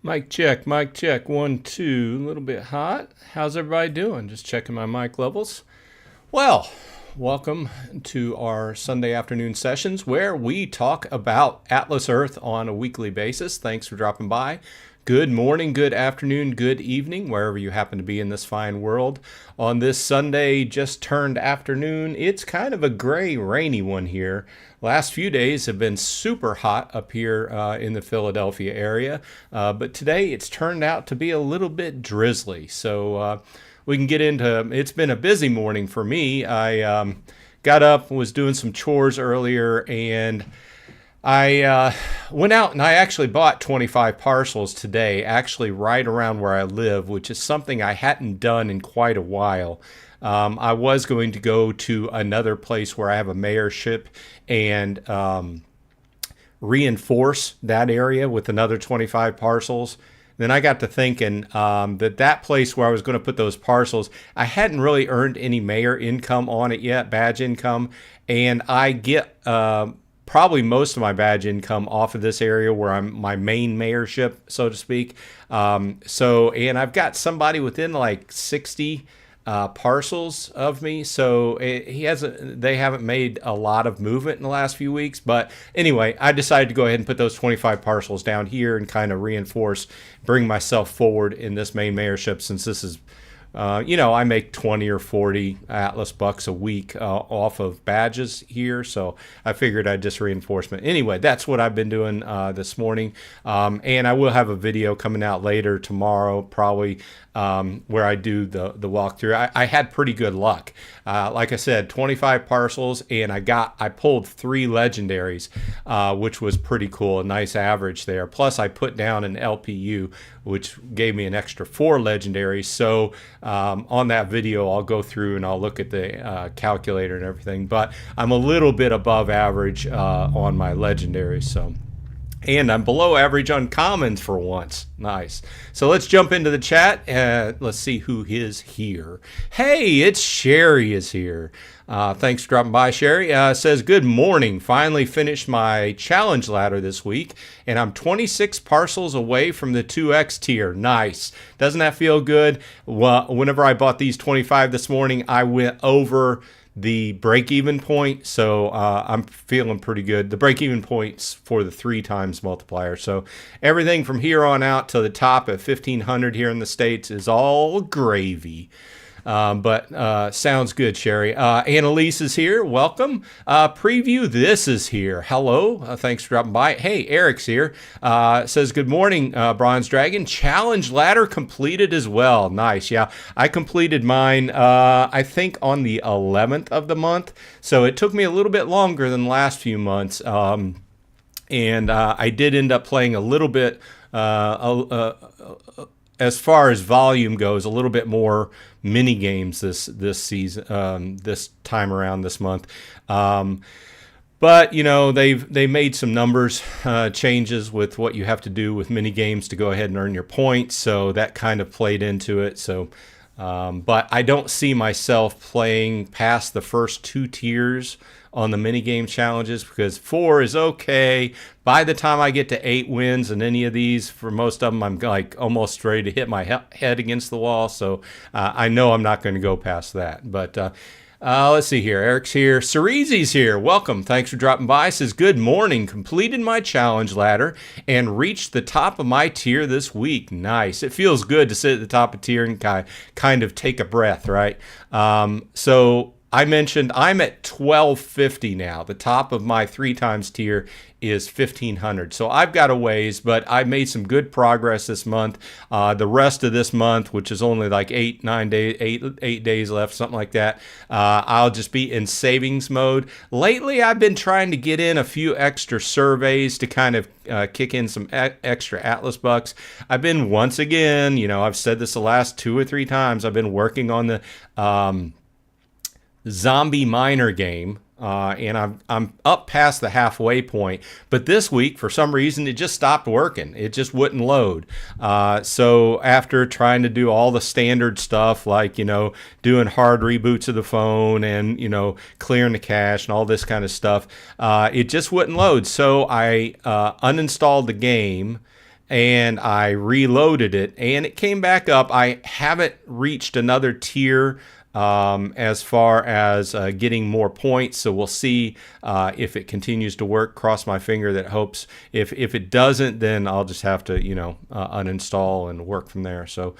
Mic check, mic check. 1, 2. A little bit hot. How's everybody doing? Just checking my mic levels. Well, welcome to our Sunday afternoon sessions where we talk about Atlas Earth on a weekly basis. Thanks for dropping by. Good morning, good afternoon, good evening, wherever you happen to be in this fine world. On this Sunday, just turned afternoon, it's kind of a gray, rainy one here. Last few days have been super hot up here in the Philadelphia area, but today it's turned out to be a little bit drizzly. So we can get into, it's been a busy morning for me. I got up, was doing some chores earlier, and I went out and I actually bought 25 parcels today, actually right around where I live, which is something I hadn't done in quite a while. I was going to go to another place where I have a mayorship and reinforce that area with another 25 parcels. Then I got to thinking that place where I was going to put those parcels, I hadn't really earned any mayor income on it yet, badge income, and I get probably most of my badge income off of this area where I'm my main mayorship, so to speak. And I've got somebody within like 60 parcels of me, so they haven't made a lot of movement in the last few weeks. But anyway, I decided to go ahead and put those 25 parcels down here and kind of bring myself forward in this main mayorship, since this is I make 20 or 40 Atlas bucks a week off of badges here, so I figured I'd just reinforcement. Anyway, that's what I've been doing this morning, and I will have a video coming out later tomorrow, probably, where I do the walkthrough. I had pretty good luck. Like I said, 25 parcels, and I pulled 3 legendaries, which was pretty cool, a nice average there. Plus, I put down an LPU, which gave me an extra 4 legendaries. So on that video, I'll go through and I'll look at the calculator and everything. But I'm a little bit above average on my legendaries. And I'm below average on commons for once. Nice. So let's jump into the chat. Let's see who is here. Hey, it's Sherry is here. Thanks for dropping by, Sherry. Says, good morning. Finally finished my challenge ladder this week, and I'm 26 parcels away from the 2X tier. Nice. Doesn't that feel good? Well, whenever I bought these 25 this morning, I went over the break-even point, so I'm feeling pretty good. The break-even point's for the 3 times multiplier, so everything from here on out to the top at 1,500 here in the States is all gravy. But sounds good, Sherry. Annalise is here. Welcome. Preview, this is here. Hello. Thanks for dropping by. Hey, Eric's here. Says, good morning, Bronze Dragon. Challenge ladder completed as well. Nice. Yeah, I completed mine, I think, on the 11th of the month. So it took me a little bit longer than the last few months. And I did end up playing a little bit, as far as volume goes, a little bit more mini games this season, this time around this month. But they made some numbers changes with what you have to do with mini games to go ahead and earn your points, so that kind of played into it. So, but I don't see myself playing past the first 2 tiers on the minigame challenges, because 4 is okay. By the time I get to 8 wins in any of these, for most of them, I'm like almost ready to hit my head against the wall. So I know I'm not going to go past that. But let's see here. Eric's here. Cerezi's here. Welcome. Thanks for dropping by. Says, good morning. Completed my challenge ladder and reached the top of my tier this week. Nice. It feels good to sit at the top of tier and kind of take a breath, right? So I mentioned I'm at 1250 now. The top of my 3 times tier is 1500. So I've got a ways, but I made some good progress this month. The rest of this month, which is only like 8 days left, something like that, I'll just be in savings mode. Lately, I've been trying to get in a few extra surveys to kind of kick in some extra Atlas bucks. I've been, once again, I've said this the last 2 or 3 times, I've been working on the zombie miner game, and I'm up past the halfway point, but this week for some reason it just stopped working. It just wouldn't load. So after trying to do all the standard stuff like doing hard reboots of the phone and clearing the cache and all this kind of stuff, it just wouldn't load. So I uninstalled the game and I reloaded it, and it came back up. I haven't reached another tier as far as getting more points, so we'll see if it continues to work. Cross my finger that hopes. If it doesn't, then I'll just have to uninstall and work from there. So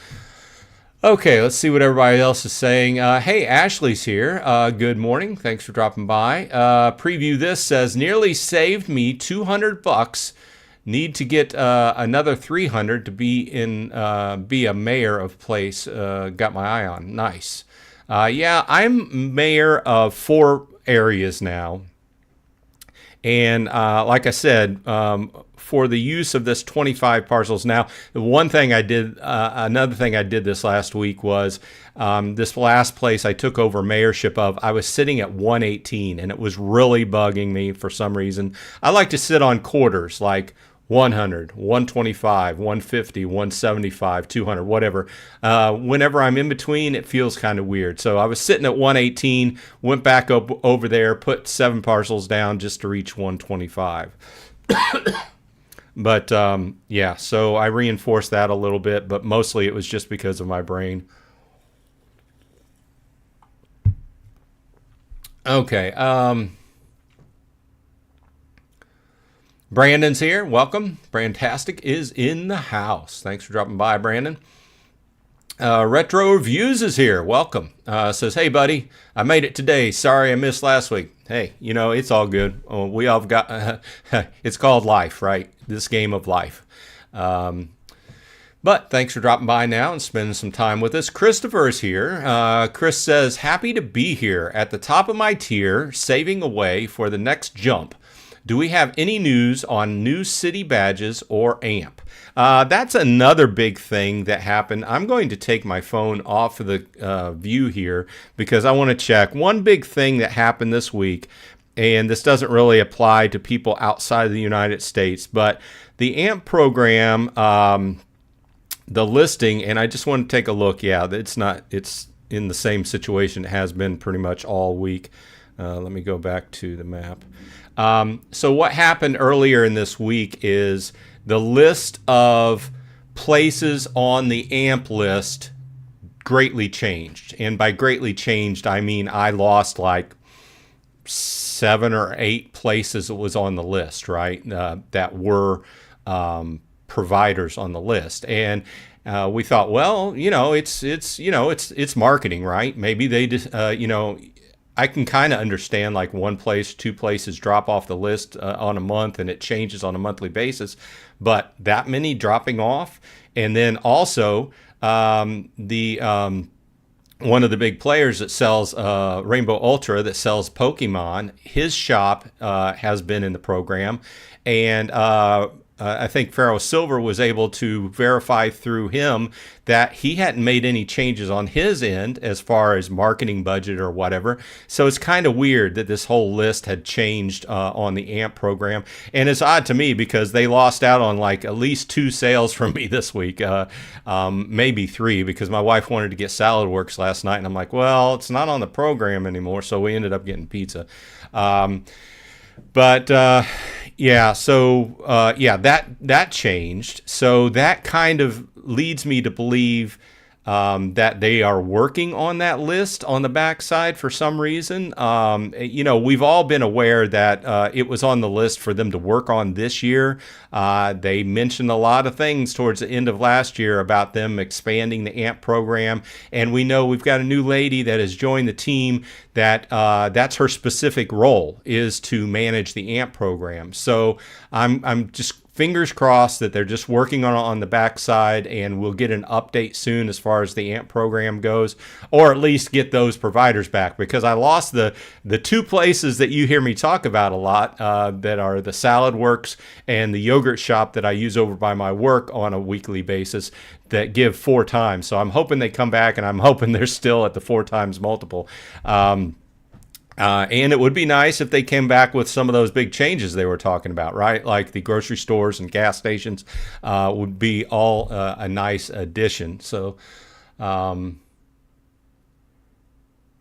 okay, let's see what everybody else is saying. Hey, Ashley's here. Good morning. Thanks for dropping by. Preview this says nearly saved me $200. Need to get another 300 to be a mayor of place. Got my eye on. Nice. Yeah, I'm mayor of 4 areas now. And like I said, for the use of this 25 parcels. Now, the one thing I did, another thing I did this last week was this last place I took over mayorship of, I was sitting at 118, and it was really bugging me for some reason. I like to sit on quarters, like 100, 125, 150, 175, 200, whatever. Whenever I'm in between, it feels kind of weird. So I was sitting at 118, went back up over there, put 7 parcels down just to reach 125. But yeah, so I reinforced that a little bit, but mostly it was just because of my brain. Okay. Brandon's here. Welcome. Brandtastic is in the house. Thanks for dropping by, Brandon. Retro Reviews is here. Welcome. Says, hey, buddy, I made it today. Sorry I missed last week. Hey, it's all good. We all got, it's called life, right? This game of life. But thanks for dropping by now and spending some time with us. Christopher's here. Chris says, happy to be here at the top of my tier, saving away for the next jump. Do we have any news on new city badges or AMP? That's another big thing that happened. I'm going to take my phone off of the view here because I want to check. One big thing that happened this week, and this doesn't really apply to people outside of the United States, but the AMP program, the listing, and I just want to take a look. Yeah, it's in the same situation it has been pretty much all week. Let me go back to the map. So what happened earlier in this week is the list of places on the AMP list greatly changed. And by greatly changed, I mean I lost like 7 or 8 places that was on the list, right? That were providers on the list. And we thought, well, it's marketing, right? Maybe they just, I can kind of understand like 1 place, 2 places drop off the list on a month and it changes on a monthly basis, but that many dropping off. And then also one of the big players that sells Rainbow Ultra that sells Pokemon, his shop has been in the program, and I think Pharaoh Silver was able to verify through him that he hadn't made any changes on his end as far as marketing budget or whatever. So it's kind of weird that this whole list had changed on the AMP program. And it's odd to me because they lost out on like at least 2 sales from me this week, maybe 3, because my wife wanted to get Salad Works last night. And I'm like, well, it's not on the program anymore. So we ended up getting pizza. Yeah, so that changed. So that kind of leads me to believe that they are working on that list on the backside for some reason. We've all been aware that it was on the list for them to work on this year. They mentioned a lot of things towards the end of last year about them expanding the AMP program. And we know we've got a new lady that has joined the team that that's her specific role, is to manage the AMP program. So I'm just fingers crossed that they're just working on the backside, and we'll get an update soon as far as the AMP program goes, or at least get those providers back, because I lost the 2 places that you hear me talk about a lot, that are the Salad Works and the yogurt shop that I use over by my work on a weekly basis, that give 4 times. So I'm hoping they come back, and I'm hoping they're still at the 4 times multiple. And it would be nice if they came back with some of those big changes they were talking about, right? Like the grocery stores and gas stations would be all a nice addition. So,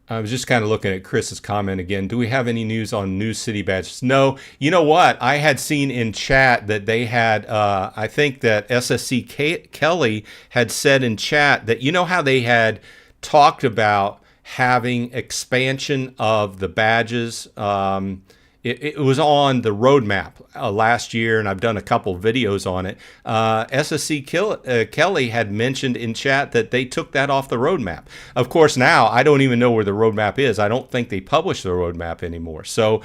I was just kind of looking at Chris's comment again. Do we have any news on new city badges? No. You know what? I had seen in chat that they had, I think that SSC Kelly had said in chat that, you know how they had talked about having expansion of the badges. It was on the roadmap last year, and I've done a couple videos on it. SSC Kelly had mentioned in chat that they took that off the roadmap. Of course, now I don't even know where the roadmap is. I don't think they publish the roadmap anymore. So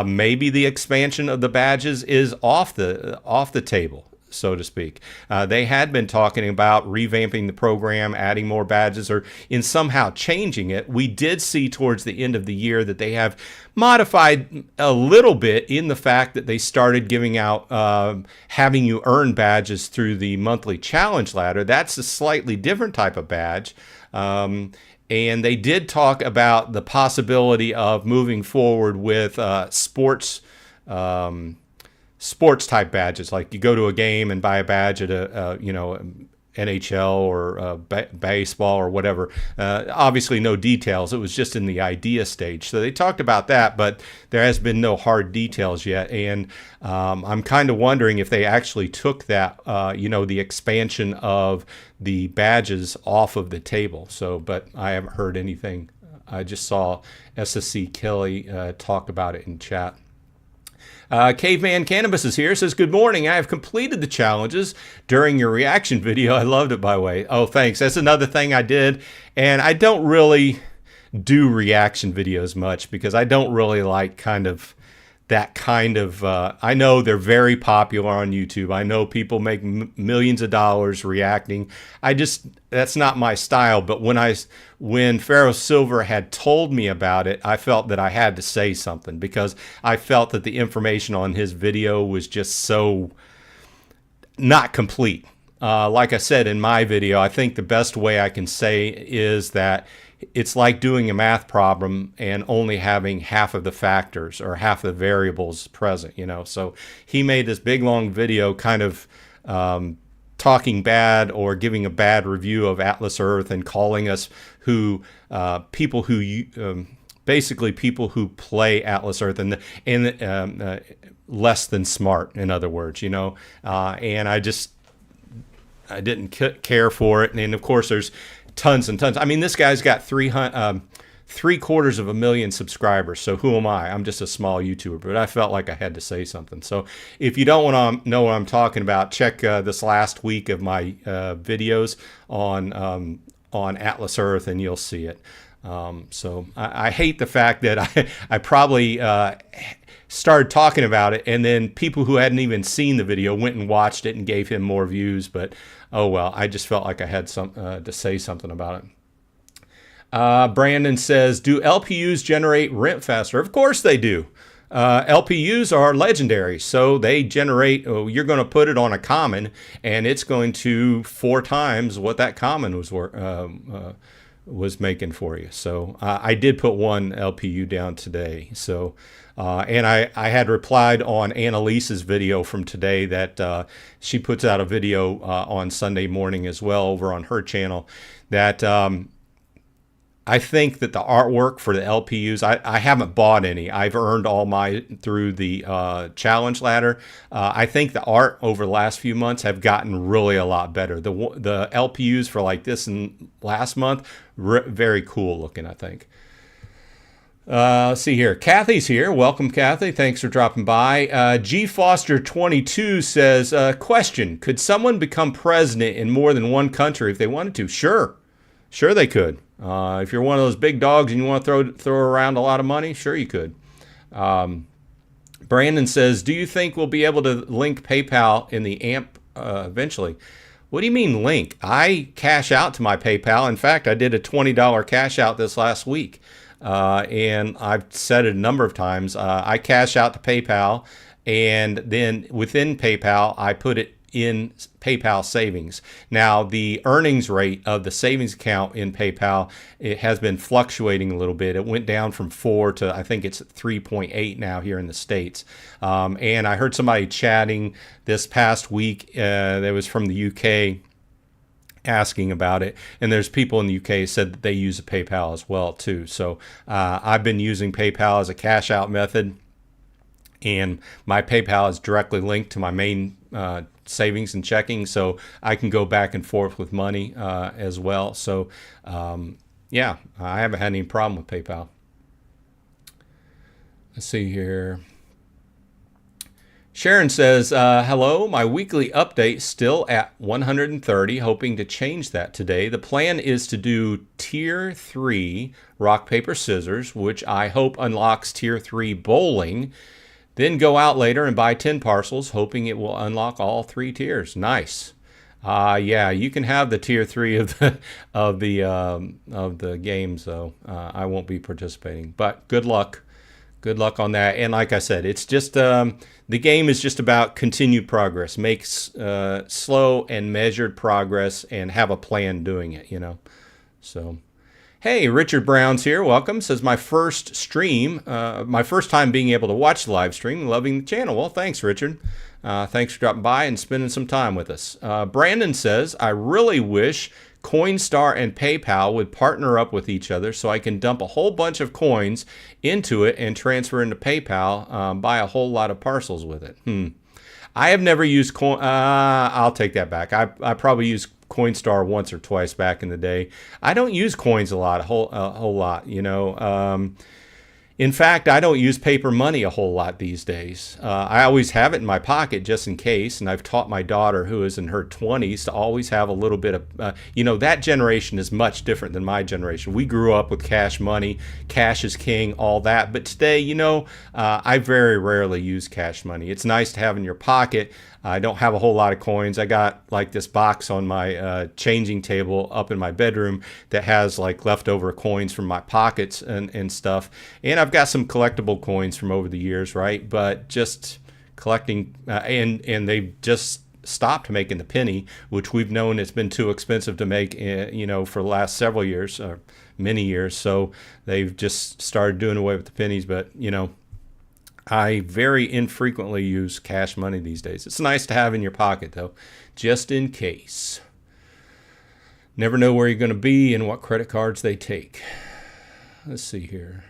maybe the expansion of the badges is off the table, so to speak. They had been talking about revamping the program, adding more badges, or in somehow changing it. We did see towards the end of the year that they have modified a little bit in the fact that they started giving out, having you earn badges through the monthly challenge ladder. That's a slightly different type of badge. And they did talk about the possibility of moving forward with sports type badges, like you go to a game and buy a badge at a NHL or baseball or whatever. Obviously no details. It was just in the idea stage. So they talked about that, but there has been no hard details yet. And I'm kind of wondering if they actually took that, the expansion of the badges off of the table. So, but I haven't heard anything. I just saw SSC Kelly talk about it in chat. Caveman Cannabis is here, says, good morning. I have completed the challenges during your reaction video. I loved it, by the way. Oh, thanks. That's another thing I did. And I don't really do reaction videos much because I don't really like I know they're very popular on YouTube. I know people make millions of dollars reacting. That's not my style. But when Pharaoh Silver had told me about it, I felt that I had to say something because I felt that the information on his video was just so not complete. Like I said in my video, I think the best way I can say is that it's like doing a math problem and only having half of the factors or half of the variables present, So he made this big, long video kind of talking bad or giving a bad review of Atlas Earth and calling us people who play Atlas Earth and less than smart, in other words, and I didn't care for it. And of course, there's tons and tons. I mean, this guy's got 750,000 subscribers. So who am I? I'm just a small YouTuber, but I felt like I had to say something. So if you don't want to know what I'm talking about, check this last week of my videos on Atlas Earth, and you'll see it. So I hate the fact that I probably started talking about it, and then people who hadn't even seen the video went and watched it and gave him more views. But oh well, I just felt like I had to say something about it. Brandon says, do LPUs generate rent faster? Of course they do. LPUs are legendary, so they generate, you're going to put it on a common, and it's going to 4 times what that common was making for you. So I did put one LPU down today. So and I had replied on Annalise's video from today that she puts out a video on Sunday morning as well over on her channel that I think that the artwork for the LPUs, I haven't bought any. I've earned all my through the challenge ladder. I think the art over the last few months have gotten really a lot better. The LPUs for like this and last month, very cool looking, I think. Let's see here. Kathy's here. Welcome, Kathy. Thanks for dropping by. G Foster 22 says, question, could someone become president in more than one country if they wanted to? Sure they could. If you're one of those big dogs and you want to throw around a lot of money, sure you could. Brandon says, do you think we'll be able to link PayPal in the AMP eventually? What do you mean link? I cash out to my PayPal. In fact, I did a $20 cash out this last week. And I've said it a number of times. I cash out to PayPal, and then within PayPal, I put it in PayPal savings. Now, the earnings rate of the savings account in PayPal, it has been fluctuating a little bit. It went down from 4 to I think it's 3.8 now here in the States. And I heard somebody chatting this past week that was from the UK. asking about it, and there's people in the UK said that they use a PayPal as well too. So I've been using PayPal as a cash out method, and my PayPal is directly linked to my main savings and checking, so I can go back and forth with money as well. So yeah, I haven't had any problem with PayPal. Let's see here. Sharon says, hello, my weekly update still at 130, hoping to change that today. The plan is to do tier 3 rock, paper, scissors, which I hope unlocks tier 3 bowling. Then go out later and buy 10 parcels, hoping it will unlock all 3 tiers. Nice. Yeah, you can have the tier 3 of the games, though. I won't be participating, but good luck. Good luck on that. And like I said, it's just the game is just about continued progress. Make slow and measured progress and have a plan doing it, you know. So, hey, Richard Brown's here. Welcome. Says my first stream, my first time being able to watch the live stream. Loving the channel. Well, thanks, Richard. Thanks for dropping by and spending some time with us. Brandon says, I really wish Coinstar and PayPal would partner up with each other so I can dump a whole bunch of coins into it and transfer into PayPal, buy a whole lot of parcels with it. I have never used I'll take that back. I probably used Coinstar once or twice back in the day. I don't use coins a whole lot, you know. In fact, I don't use paper money a whole lot these days. I always have it in my pocket just in case, and I've taught my daughter, who is in her 20s, to always have a little bit of, you know, that generation is much different than my generation. We grew up with cash money, cash is king, all that. But today, you know, I very rarely use cash money. It's nice to have in your pocket. I don't have a whole lot of coins. I got like this box on my changing table up in my bedroom that has like leftover coins from my pockets and stuff. And I've got some collectible coins from over the years, right? But just collecting, and they've just stopped making the penny, which we've known it's been too expensive to make, you know, for the last several years, or many years. So they've just started doing away with the pennies. But, you know, I very infrequently use cash money these days. It's nice to have in your pocket, though, just in case. Never know where you're going to be and what credit cards they take. Let's see here.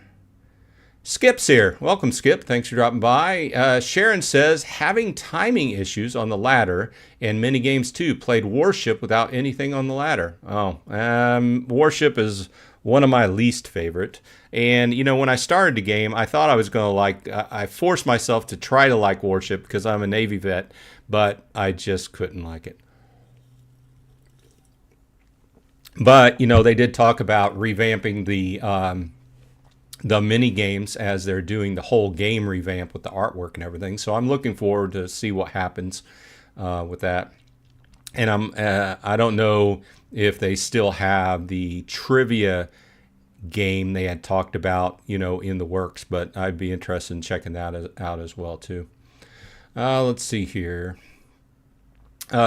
Skip's here. Welcome, Skip. Thanks for dropping by. Sharon says, having timing issues on the ladder and mini games too. Played Warship without anything on the ladder. Warship is one of my least favorite. And, you know, when I started the game, I thought I was going to like, I forced myself to try to like Warship because I'm a Navy vet, but I just couldn't like it. But, you know, they did talk about revamping the mini games as they're doing the whole game revamp with the artwork and everything. So I'm looking forward to see what happens with that. And I don't know if they still have the trivia game they had talked about, you know, in the works, but I'd be interested in checking that out as well too. Let's see here.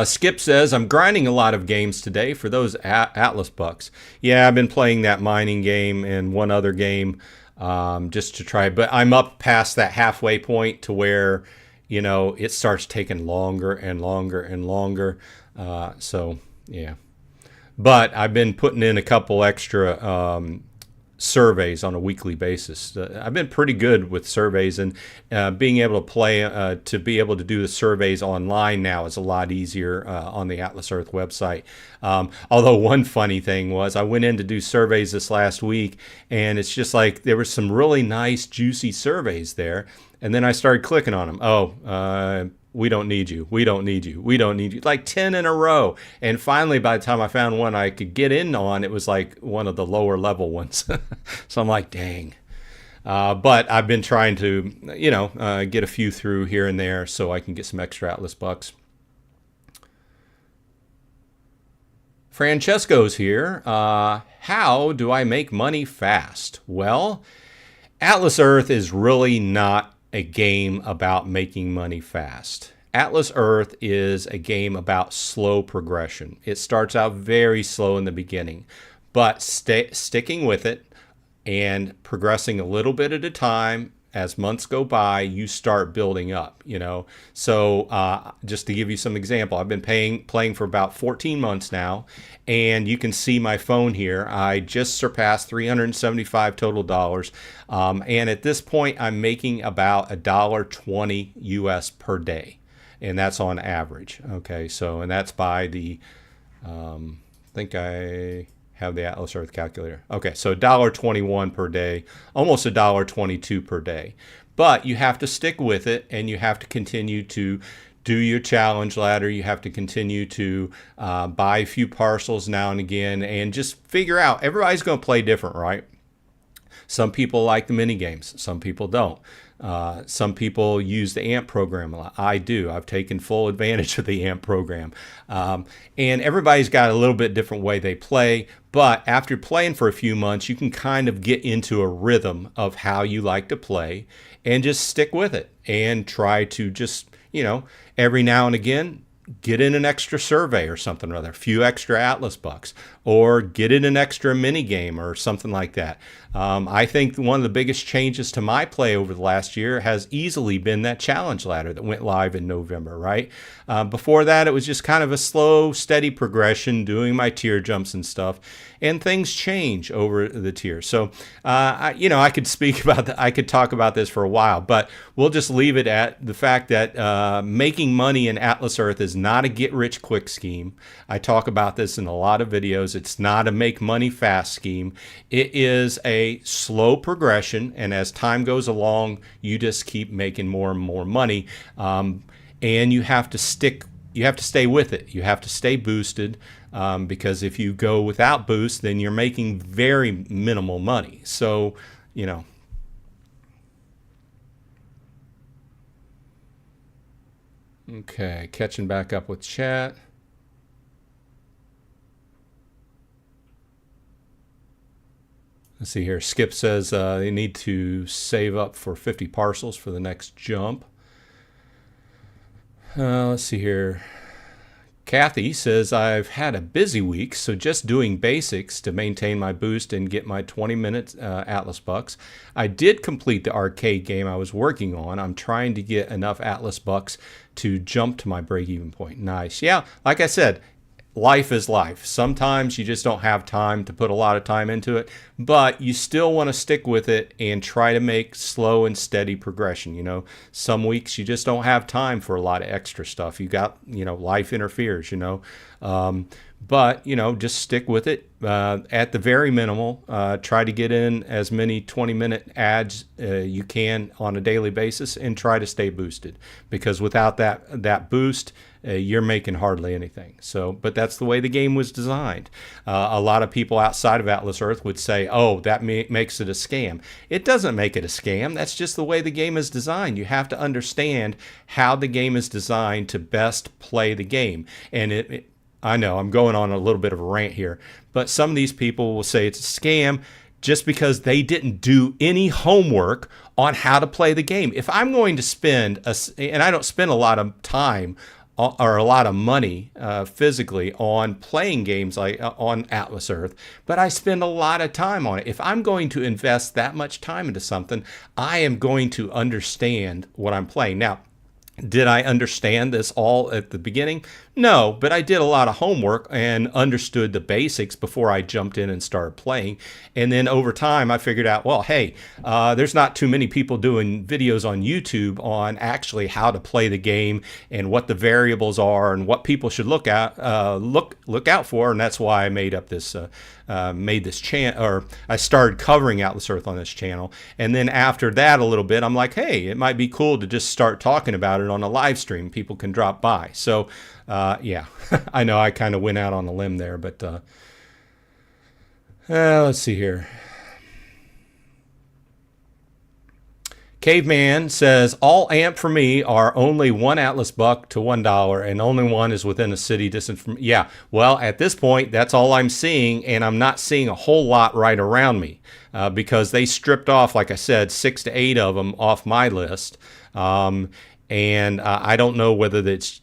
Skip says, I'm grinding a lot of games today for those Atlas bucks. Yeah, I've been playing that mining game and one other game just to try, but I'm up past that halfway point to where, you know, it starts taking longer and longer and longer. So, yeah. But I've been putting in a couple extra surveys on a weekly basis. I've been pretty good with surveys, and being able to play, to be able to do the surveys online now is a lot easier on the Atlas Earth website. Although one funny thing was I went in to do surveys this last week, and it's just like there were some really nice, juicy surveys there. And then I started clicking on them. We don't need you. We don't need you. We don't need you. Like 10 in a row. And finally, by the time I found one I could get in on, it was like one of the lower level ones. So I'm like, dang. But I've been trying to, you know, get a few through here and there so I can get some extra Atlas bucks. Francesco's here. How do I make money fast? Well, Atlas Earth is really not a game about making money fast. Atlas Earth is a game about slow progression. It starts out very slow in the beginning, but sticking with it and progressing a little bit at a time as months go by, you start building up, you know. So just to give you some example, I've been playing for about 14 months now, and you can see my phone here. I just surpassed 375 total dollars, and at this point, I'm making about $1.20 US per day, and that's on average. Okay, so and that's by the, I think I have the Atlas Earth calculator. Okay, so $1.21 per day, almost $1.22 per day. But you have to stick with it, and you have to continue to do your challenge ladder. You have to continue to buy a few parcels now and again, and just figure out, everybody's going to play different, right? Some people like the mini games, some people don't. Some people use the AMP program a lot. I do. I've taken full advantage of the AMP program. And everybody's got a little bit different way they play. But after playing for a few months, you can kind of get into a rhythm of how you like to play and just stick with it and try to just, you know, every now and again, get in an extra survey or something or other, a few extra Atlas bucks, or get in an extra mini game or something like that. I think one of the biggest changes to my play over the last year has easily been that challenge ladder that went live in November, right? Before that, it was just kind of a slow, steady progression, doing my tier jumps and stuff, and things change over the tiers. So, I could speak about that. I could talk about this for a while, but we'll just leave it at the fact that making money in Atlas Earth is not a get-rich-quick scheme. I talk about this in a lot of videos. It's not a make-money-fast scheme. It is a slow progression, and as time goes along, you just keep making more and more money, and you have to stay with it. You have to stay boosted, because if you go without boost, then you're making very minimal money. So, you know. Okay, catching back up with chat. Let's see here. Skip says they need to save up for 50 parcels for the next jump. Let's see here. Kathy says, I've had a busy week, so just doing basics to maintain my boost and get my 20-minute Atlas bucks. I did complete the arcade game I was working on. I'm trying to get enough Atlas bucks to jump to my break-even point. Nice. Yeah, like I said, life is life. Sometimes you just don't have time to put a lot of time into it, but you still want to stick with it and try to make slow and steady progression. You know, some weeks you just don't have time for a lot of extra stuff. You got, life interferes, but, just stick with it. At the very minimal, try to get in as many 20-minute ads you can on a daily basis, and try to stay boosted, because without that boost, you're making hardly anything. So, but that's the way the game was designed. A lot of people outside of Atlas Earth would say, oh, that makes it a scam. It doesn't make it a scam. That's just the way the game is designed. You have to understand how the game is designed to best play the game. And I know I'm going on a little bit of a rant here, but some of these people will say it's a scam just because they didn't do any homework on how to play the game. If I'm going to spend, and I don't spend a lot of time or a lot of money physically on playing games like on Atlas Earth, but I spend a lot of time on it. If I'm going to invest that much time into something, I am going to understand what I'm playing. Now, did I understand this all at the beginning? No, but I did a lot of homework and understood the basics before I jumped in and started playing. And then over time, I figured out, well, hey, there's not too many people doing videos on YouTube on actually how to play the game and what the variables are and what people should look out for. And that's why I made up this channel, or I started covering Atlas Earth on this channel. And then after that a little bit, I'm like, hey, it might be cool to just start talking about it on a live stream. People can drop by. So yeah, I know I kind of went out on a limb there, but let's see here. Caveman says, all AMP for me are only one Atlas buck to $1, and only one is within a city distance from. Yeah, well, at this point, that's all I'm seeing, and I'm not seeing a whole lot right around me because they stripped off, like I said, 6 to 8 of them off my list. And I don't know whether it's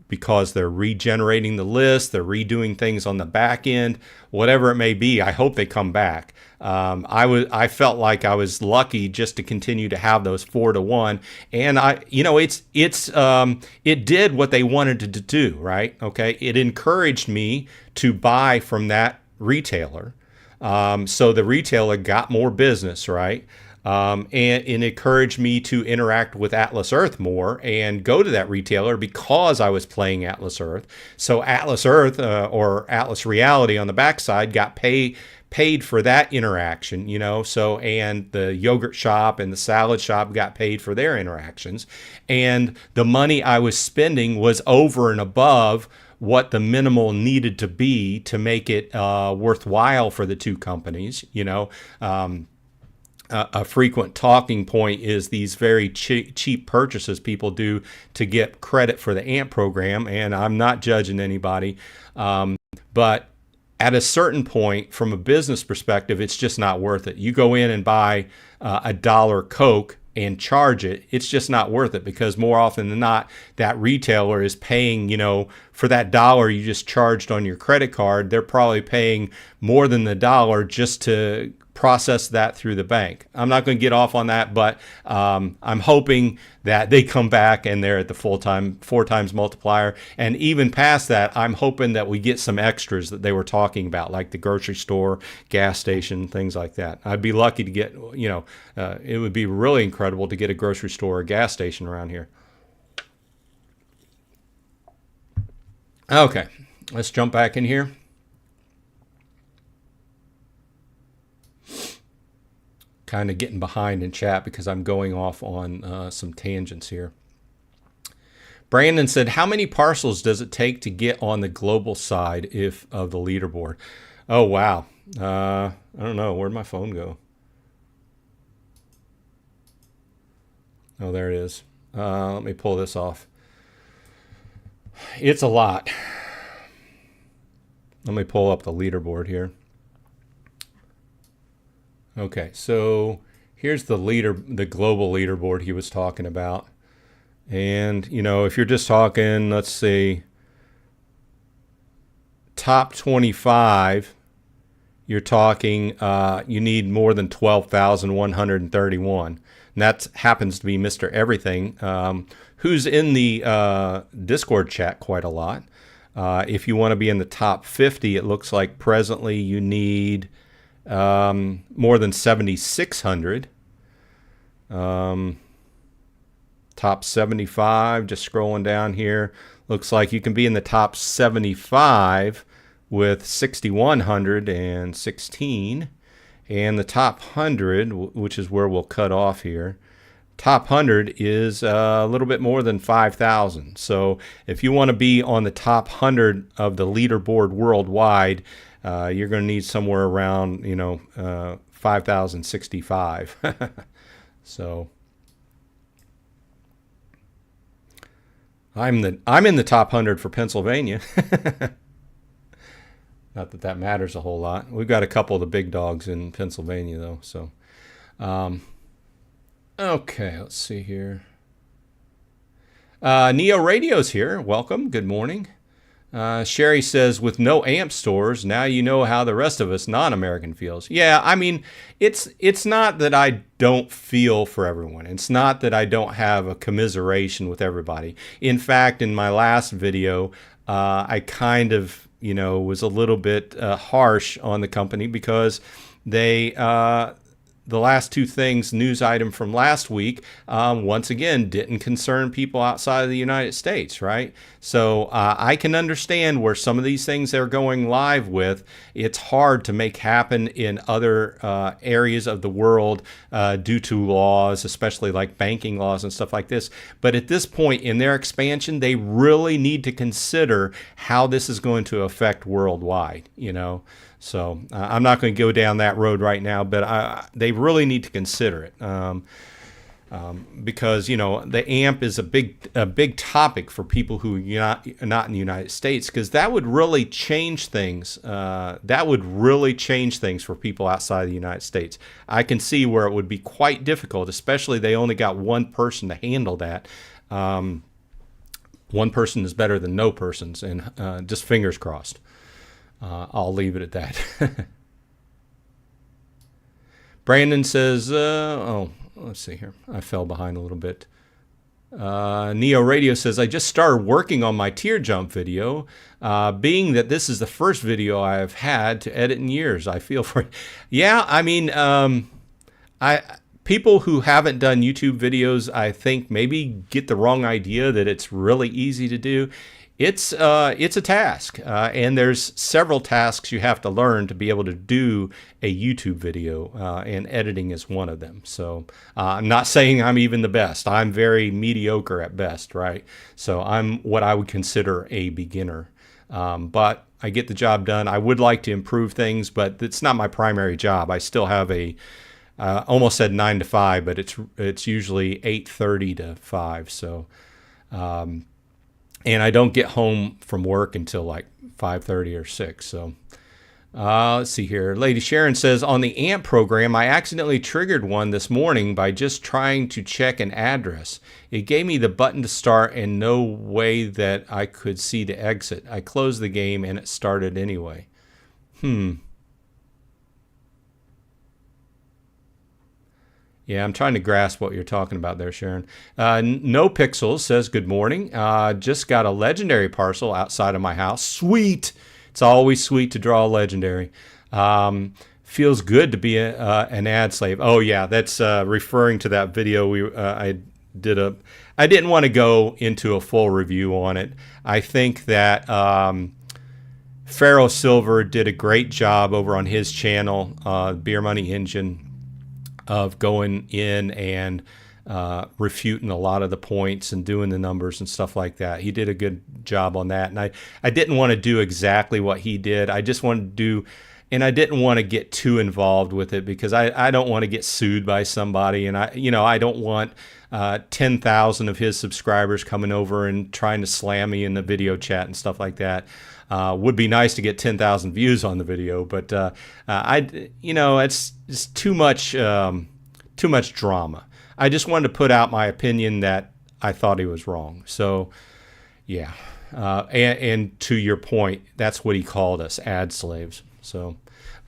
because they're regenerating the list, they're redoing things on the back end, whatever it may be. I hope they come back. I felt like I was lucky just to continue to have those 4-to-1, and it did what they wanted to do, right? Okay, it encouraged me to buy from that retailer, so the retailer got more business, right? And it encouraged me to interact with Atlas Earth more and go to that retailer because I was playing Atlas Earth. So Atlas Earth or Atlas Reality on the backside got paid for that interaction, so, and the yogurt shop and the salad shop got paid for their interactions. And the money I was spending was over and above what the minimal needed to be to make it worthwhile for the two companies, A frequent talking point is these very cheap purchases people do to get credit for the AMP program, and I'm not judging anybody, but at a certain point, from a business perspective, it's just not worth it. You go in and buy $1 Coke and charge it, it's just not worth it, because more often than not, that retailer is paying, for that $1 you just charged on your credit card, they're probably paying more than the $1 just to process that through the bank. I'm not going to get off on that, but I'm hoping that they come back and they're at the 4 times multiplier. And even past that, I'm hoping that we get some extras that they were talking about, like the grocery store, gas station, things like that. I'd be lucky to get, it would be really incredible to get a grocery store or gas station around here. Okay, let's jump back in here. Kind of getting behind in chat because I'm going off on some tangents here. Brandon said, how many parcels does it take to get on the global side of the leaderboard? Oh, wow. I don't know. Where'd my phone go? Oh, there it is. Let me pull this off. It's a lot. Let me pull up the leaderboard here. Okay, so here's the global leaderboard he was talking about. And, if you're just talking, let's see, top 25, you're talking, you need more than 12,131. And that happens to be Mr. Everything, who's in the Discord chat quite a lot. If you want to be in the top 50, it looks like presently you need more than 7,600. Top 75, just scrolling down here, looks like you can be in the top 75 with 6,116, and the top 100, which is where we'll cut off here, top 100 is a little bit more than 5,000. So if you want to be on the top 100 of the leaderboard worldwide, you're going to need somewhere around 5,065. So I'm in the top 100 for Pennsylvania. Not that matters a whole lot. We've got a couple of the big dogs in Pennsylvania though. So okay, let's see here. Neo Radio's here. Welcome. Good morning. Sherry says, with no AMP stores, now you know how the rest of us non-American feels. Yeah, I mean, it's not that I don't feel for everyone. It's not that I don't have a commiseration with everybody. In fact, in my last video, I kind of, was a little bit harsh on the company because they... the last two things, news item from last week, once again, didn't concern people outside of the United States, right? So I can understand where some of these things they're going live with, it's hard to make happen in other areas of the world due to laws, especially like banking laws and stuff like this. But at this point in their expansion, they really need to consider how this is going to affect worldwide, So I'm not going to go down that road right now, but they really need to consider it because the AMP is a big topic for people who are not in the United States, because that would really change things. That would really change things for people outside of the United States. I can see where it would be quite difficult, especially they only got one person to handle that. one person is better than no persons, and just fingers crossed. I'll leave it at that. Brandon says, oh, let's see here. I fell behind a little bit. Neo Radio says, I just started working on my tier jump video. Being that this is the first video I have had to edit in years, I feel for it. Yeah, I mean, people who haven't done YouTube videos, I think maybe get the wrong idea that it's really easy to do. It's a task, and there's several tasks you have to learn to be able to do a YouTube video, and editing is one of them. So I'm not saying I'm even the best. I'm very mediocre at best, right? So I'm what I would consider a beginner, but I get the job done. I would like to improve things, but it's not my primary job. I still have a almost said 9 to 5, but it's usually 8:30 to 5. So. And I don't get home from work until like 5:30 or 6. So let's see here. Lady Sharon says, on the AMP program, I accidentally triggered one this morning by just trying to check an address. It gave me the button to start and no way that I could see to exit. I closed the game and it started anyway. Yeah, I'm trying to grasp what you're talking about there, Sharon. No Pixels says, good morning. Just got a legendary parcel outside of my house. Sweet. It's always sweet to draw a legendary. Feels good to be an ad slave. Oh, yeah, that's referring to that video I didn't want to go into a full review on it. I think that Pharaoh Silver did a great job over on his channel, Beer Money Engine, of going in and refuting a lot of the points and doing the numbers and stuff like that. He did a good job on that. And I didn't want to do exactly what he did. I just wanted to do, and I didn't want to get too involved with it because I don't want to get sued by somebody. And I don't want 10,000 of his subscribers coming over and trying to slam me in the video chat and stuff like that. Would be nice to get 10,000 views on the video, but it's too much drama. I just wanted to put out my opinion that I thought he was wrong. So, yeah, and to your point, that's what he called us, ad slaves. So,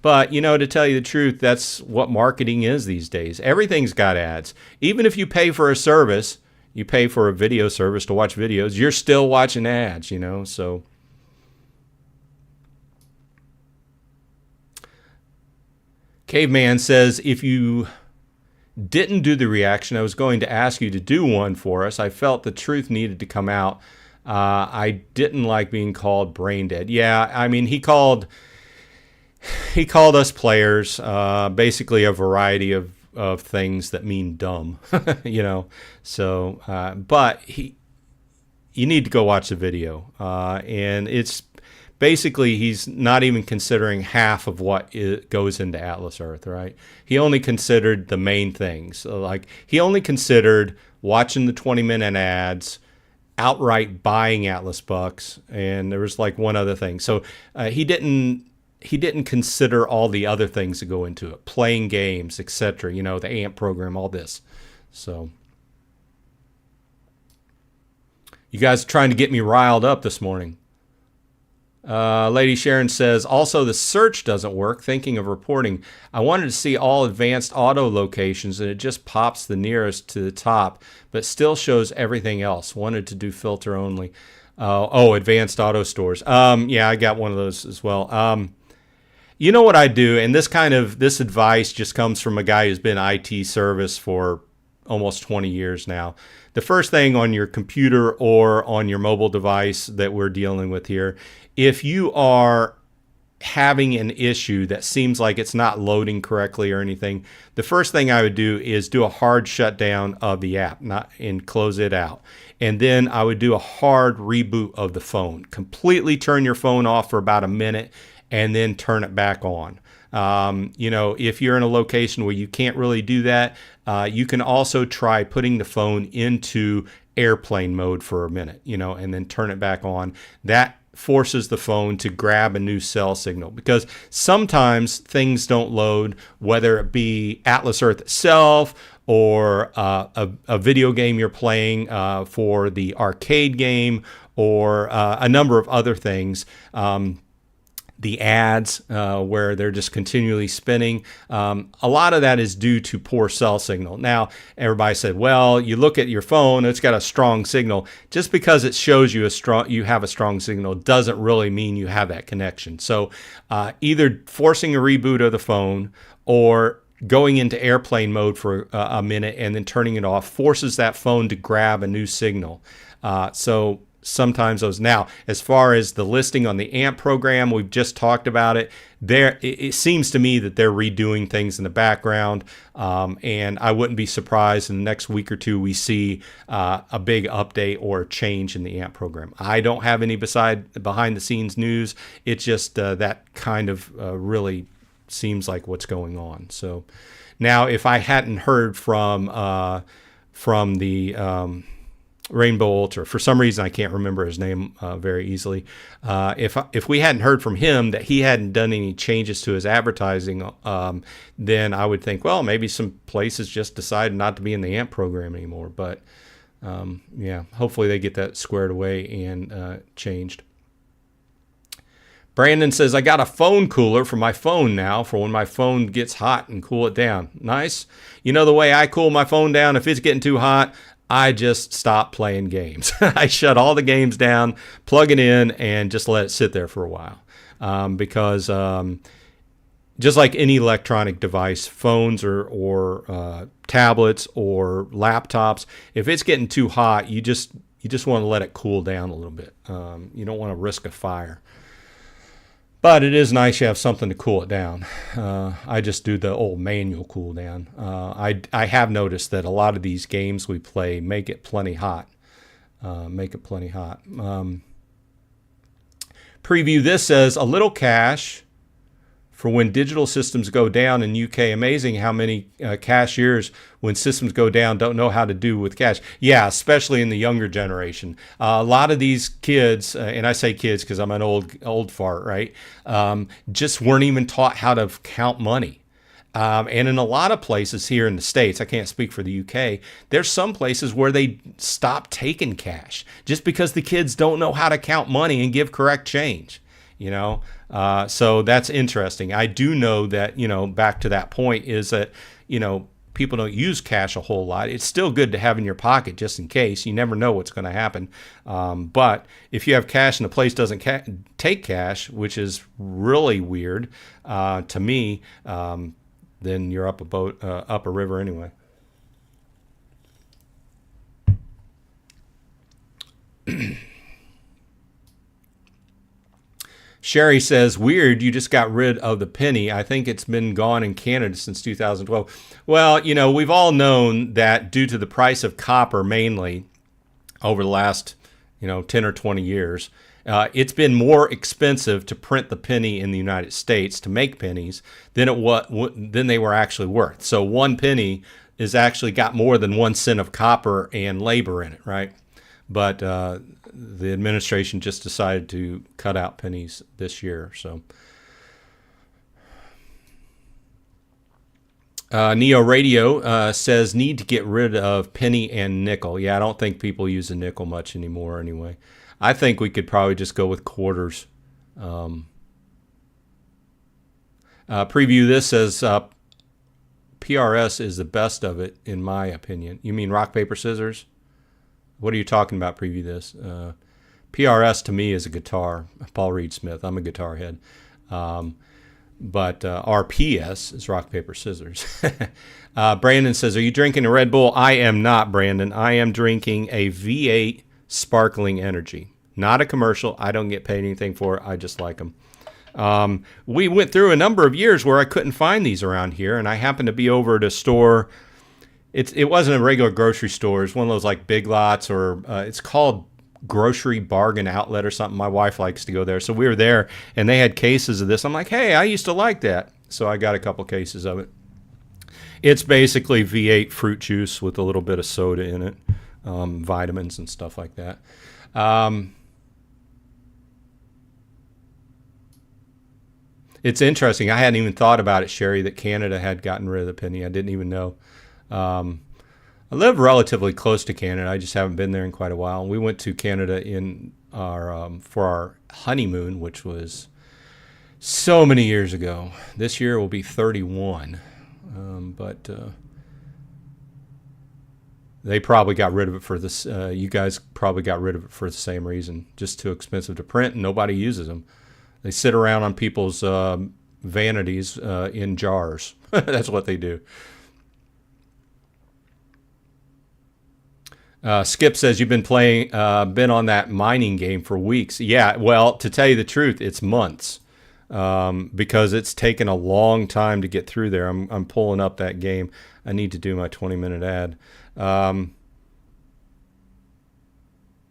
but to tell you the truth, that's what marketing is these days. Everything's got ads. Even if you pay for a service, you pay for a video service to watch videos, you're still watching ads. So. Caveman says, if you didn't do the reaction, I was going to ask you to do one for us. I felt the truth needed to come out. I didn't like being called brain dead. Yeah, I mean, he called us players, basically a variety of things that mean dumb, So, but you need to go watch the video. And it's basically, he's not even considering half of what goes into Atlas Earth, right? He only considered the main things. Like, he only considered watching the 20-minute ads, outright buying Atlas bucks, and there was like one other thing. So he didn't consider all the other things that go into it, playing games, etc. The AMP program, all this. So you guys are trying to get me riled up this morning. Lady Sharon says, also the search doesn't work. Thinking of reporting. I wanted to see all advanced auto locations and it just pops the nearest to the top, but still shows everything else. Wanted to do filter only. Advanced auto stores. Yeah, I got one of those as well. You know what I do, and this advice just comes from a guy who's been IT service for almost 20 years now. The first thing on your computer or on your mobile device that we're dealing with here, if you are having an issue that seems like it's not loading correctly or anything, the first thing I would do is do a hard shutdown of the app, and close it out. And then I would do a hard reboot of the phone. Completely turn your phone off for about a minute and then turn it back on. If you're in a location where you can't really do that, you can also try putting the phone into airplane mode for a minute, and then turn it back on. That forces the phone to grab a new cell signal, because sometimes things don't load, whether it be Atlas Earth itself or a video game you're playing for the arcade game, or a number of other things. The ads where they're just continually spinning. A lot of that is due to poor cell signal. Now, everybody said, well, you look at your phone, it's got a strong signal. Just because it shows you you have a strong signal doesn't really mean you have that connection. So either forcing a reboot of the phone or going into airplane mode for a minute and then turning it off forces that phone to grab a new signal. So sometimes those. Now, as far as the listing on the AMP program, we've just talked about it. It seems to me that they're redoing things in the background, and I wouldn't be surprised in the next week or two we see a big update or change in the AMP program. I don't have any behind the scenes news. It's just that kind of really seems like what's going on. So now, if I hadn't heard from the Rainbow Ultra. For some reason, I can't remember his name very easily. If we hadn't heard from him that he hadn't done any changes to his advertising, then I would think, well, maybe some places just decided not to be in the AMP program anymore. But yeah, hopefully they get that squared away and changed. Brandon says, I got a phone cooler for my phone now for when my phone gets hot and cool it down. Nice. You know the way I cool my phone down, if it's getting too hot, I just stop playing games. I shut all the games down, plug it in, and just let it sit there for a while. Because just like any electronic device, phones or tablets or laptops, if it's getting too hot, you just want to let it cool down a little bit. You don't want to risk a fire. But it is nice you have something to cool it down. I just do the old manual cool down. I have noticed that a lot of these games we play make it plenty hot. Preview this says, a little cash for when digital systems go down in UK. Amazing how many cashiers, when systems go down, don't know how to do with cash. Yeah, especially in the younger generation. A lot of these kids, and I say kids because I'm an old fart, right? Just weren't even taught how to count money. And in a lot of places here in the States, I can't speak for the UK, there's some places where they stop taking cash just because the kids don't know how to count money and give correct change. So that's interesting. I do know that, back to that point is that, people don't use cash a whole lot. It's still good to have in your pocket just in case. You never know what's going to happen. But if you have cash and the place doesn't take cash, which is really weird to me, then you're up a river anyway. Sherry says, weird, you just got rid of the penny. I think it's been gone in Canada since 2012. Well, we've all known that due to the price of copper mainly over the last, 10 or 20 years, it's been more expensive to print the penny in the United States to make pennies than they were actually worth. So one penny is actually got more than 1 cent of copper and labor in it, right? But the administration just decided to cut out pennies this year. So, Neo Radio says need to get rid of penny and nickel. Yeah, I don't think people use a nickel much anymore. Anyway, I think we could probably just go with quarters. Preview this says PRS is the best of it in my opinion. You mean rock paper scissors? What are you talking about? Preview this. PRS to me is a guitar. Paul Reed Smith. I'm a guitar head. But RPS is rock, paper, scissors. Brandon says, are you drinking a Red Bull? I am not, Brandon. I am drinking a V8 Sparkling Energy. Not a commercial. I don't get paid anything for it. I just like them. We went through a number of years where I couldn't find these around here, and I happened to be over at a store. It wasn't a regular grocery store. It's one of those like Big Lots, or it's called Grocery Bargain Outlet or something. My wife likes to go there. So we were there, and they had cases of this. I'm like, hey, I used to like that. So I got a couple cases of it. It's basically V8 fruit juice with a little bit of soda in it, vitamins and stuff like that. It's interesting. I hadn't even thought about it, Sherry, that Canada had gotten rid of the penny. I didn't even know. I live relatively close to Canada. I just haven't been there in quite a while. We went to Canada in our for our honeymoon, which was so many years ago. This year will be 31, but they probably got rid of it for this. You guys probably got rid of it for the same reason, just too expensive to print, and nobody uses them. They sit around on people's vanities in jars. That's what they do. Skip says you've been playing, been on that mining game for weeks. Yeah, well, to tell you the truth, it's months, because it's taken a long time to get through there. I'm pulling up that game. I need to do my 20-minute ad.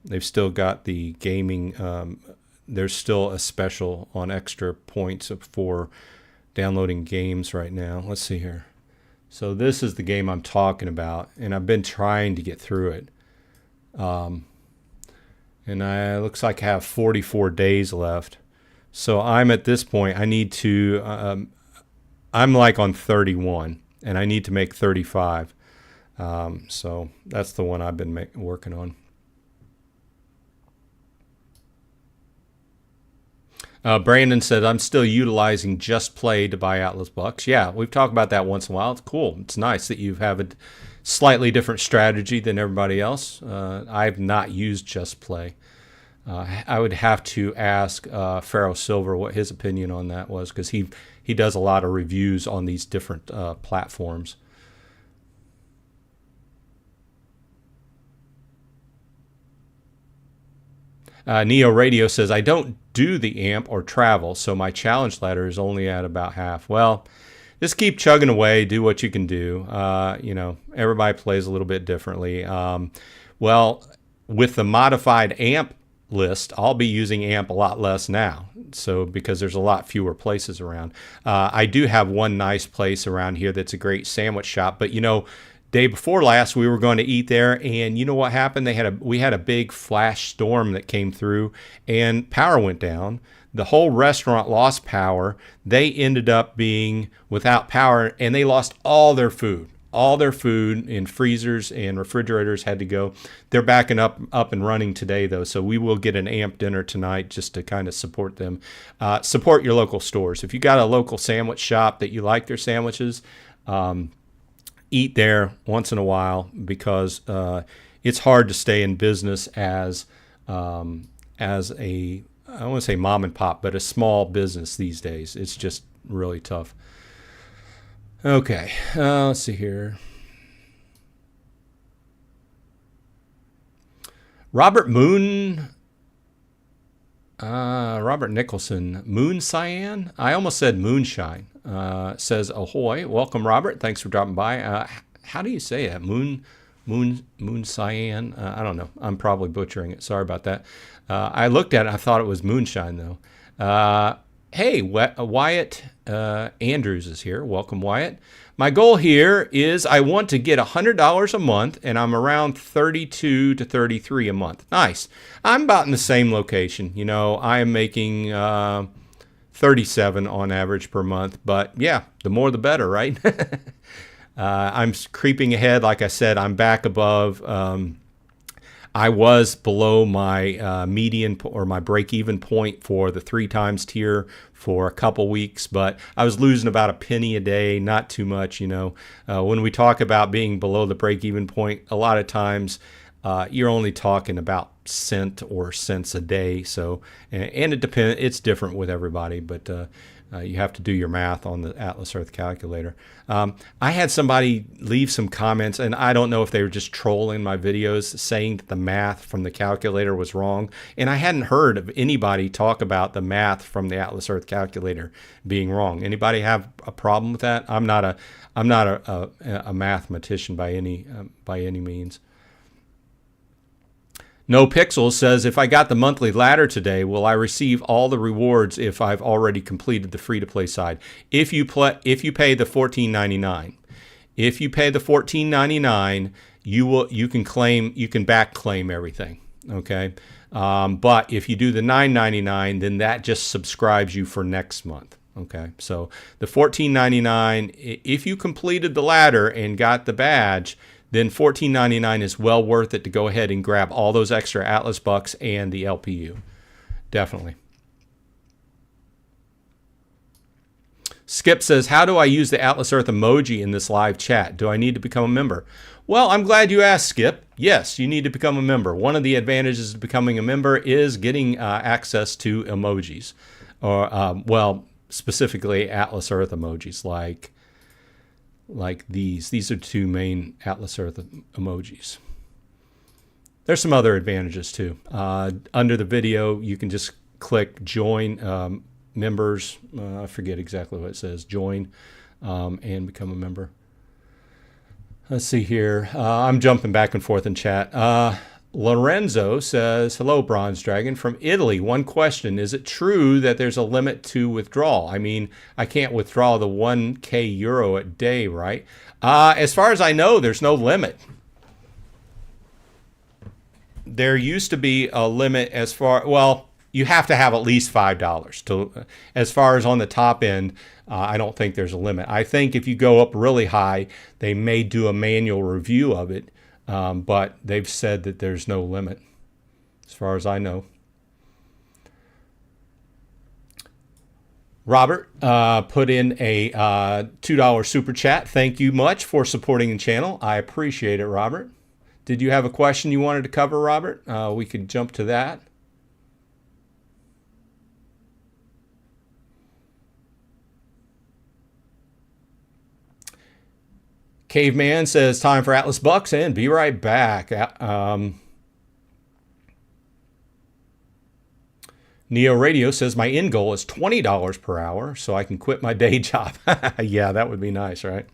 They've still got the gaming. There's still a special on extra points for downloading games right now. Let's see here. So this is the game I'm talking about, and I've been trying to get through it. And looks like I have 44 days left. So I'm at this point, I need to, I'm like on 31, and I need to make 35. So that's the one I've been working on. Brandon said, I'm still utilizing Just Play to buy Atlas Bucks. Yeah, we've talked about that once in a while. It's cool. It's nice that you have a slightly different strategy than everybody else. I've not used Just Play. I would have to ask Pharaoh Silver what his opinion on that was, because he does a lot of reviews on these different platforms. Neo Radio says, I don't do the amp or travel, so my challenge ladder is only at about half. Well, just keep chugging away, do what you can do. You know, everybody plays a little bit differently. Well, with the modified amp list, I'll be using amp a lot less now, so because there's a lot fewer places around. I do have one nice place around here that's a great sandwich shop, but you know, day before last we were going to eat there, and you know what happened? We had a big flash storm that came through, and power went down. The whole restaurant lost power. They ended up being without power, and they lost all their food. All their food in freezers and refrigerators had to go. They're backing up and running today, though, so we will get an amp dinner tonight just to kind of support them. Support your local stores. If you got a local sandwich shop that you like their sandwiches, eat there once in a while, because it's hard to stay in business as a, I don't want to say mom and pop, but a small business these days. It's just really tough. Okay, let's see here. Robert Nicholson, Moon Cyan? I almost said Moonshine. Says, ahoy. Welcome, Robert. Thanks for dropping by. How do you say that? Moon Cyan? I don't know. I'm probably butchering it. Sorry about that. I looked at it. I thought it was Moonshine, though. Hey, Wyatt Andrews is here. Welcome, Wyatt. My goal here is I want to get $100 a month, and I'm around 32 to 33 a month. Nice. I'm about in the same location. You know, I am making 37 on average per month, but yeah, the more the better, right? I'm creeping ahead. Like I said, I'm back above. I was below my median or my break-even point for the 3 times tier for a couple weeks, but I was losing about a penny a day, not too much, you know. When we talk about being below the break-even point, a lot of times you're only talking about cent or cents a day. So, and it depends. It's different with everybody, but you have to do your math on the Atlas Earth calculator. I had somebody leave some comments, and I don't know if they were just trolling my videos, saying that the math from the calculator was wrong. And I hadn't heard of anybody talk about the math from the Atlas Earth calculator being wrong. Anybody have a problem with that? I'm not a mathematician by any means. No Pixels says, if I got the monthly ladder today, will I receive all the rewards if I've already completed the free-to-play side? If you pay the $14.99, if you pay the $14.99, you can back claim everything. Okay, but if you do the $9.99, then that just subscribes you for next month. Okay, so the $14.99, if you completed the ladder and got the badge, then $14.99 is well worth it to go ahead and grab all those extra Atlas bucks and the LPU. Definitely. Skip says, how do I use the Atlas Earth emoji in this live chat? Do I need to become a member? Well, I'm glad you asked, Skip. Yes, you need to become a member. One of the advantages of becoming a member is getting access to emojis. Or, well, specifically Atlas Earth emojis like these. These are two main Atlas Earth emojis. There's some other advantages too. Under the video, you can just click join members. I forget exactly what it says. Join and become a member. Let's see here. I'm jumping back and forth in chat. Lorenzo says, hello, Bronze Dragon from Italy. One question. Is it true that there's a limit to withdrawal? I mean, I can't withdraw the 1K euro a day, right? As far as I know, there's no limit. There used to be a limit as far, well, you have to have at least $5 to, as far as on the top end. I don't think there's a limit. I think if you go up really high, they may do a manual review of it. But they've said that there's no limit, as far as I know. Robert put in a $2 super chat. Thank you much for supporting the channel. I appreciate it, Robert. Did you have a question you wanted to cover, Robert? We could jump to that. Caveman says, time for Atlas Bucks, and be right back. Neo Radio says, my end goal is $20 per hour, so I can quit my day job. Yeah, that would be nice, right?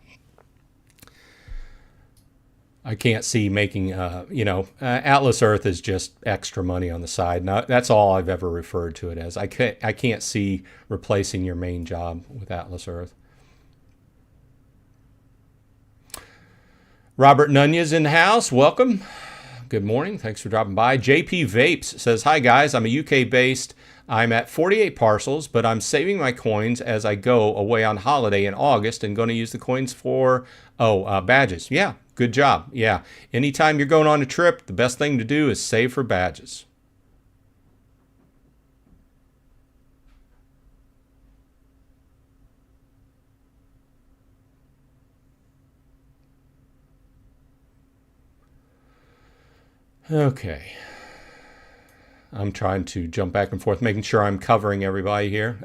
I can't see making, Atlas Earth is just extra money on the side. Now, that's all I've ever referred to it as. I can't see replacing your main job with Atlas Earth. Robert Nunez in the house. Welcome. Good morning. Thanks for dropping by. JP Vapes says, hi, guys. I'm a UK-based. I'm at 48 parcels, but I'm saving my coins as I go away on holiday in August and going to use the coins for, badges. Yeah, good job. Yeah. Anytime you're going on a trip, the best thing to do is save for badges. Okay. I'm trying to jump back and forth, making sure I'm covering everybody here.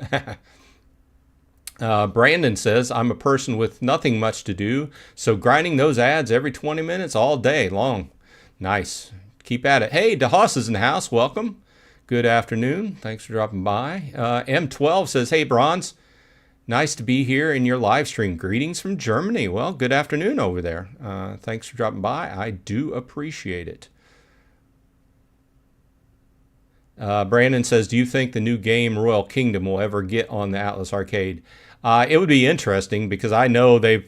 Brandon says, I'm a person with nothing much to do, so grinding those ads every 20 minutes all day long. Nice. Keep at it. Hey, DeHaas is in the house. Welcome. Good afternoon. Thanks for dropping by. M12 says, hey, Bronze. Nice to be here in your live stream. Greetings from Germany. Well, good afternoon over there. Thanks for dropping by. I do appreciate it. Brandon says, do you think the new game Royal Kingdom will ever get on the Atlas Arcade? It would be interesting because I know they've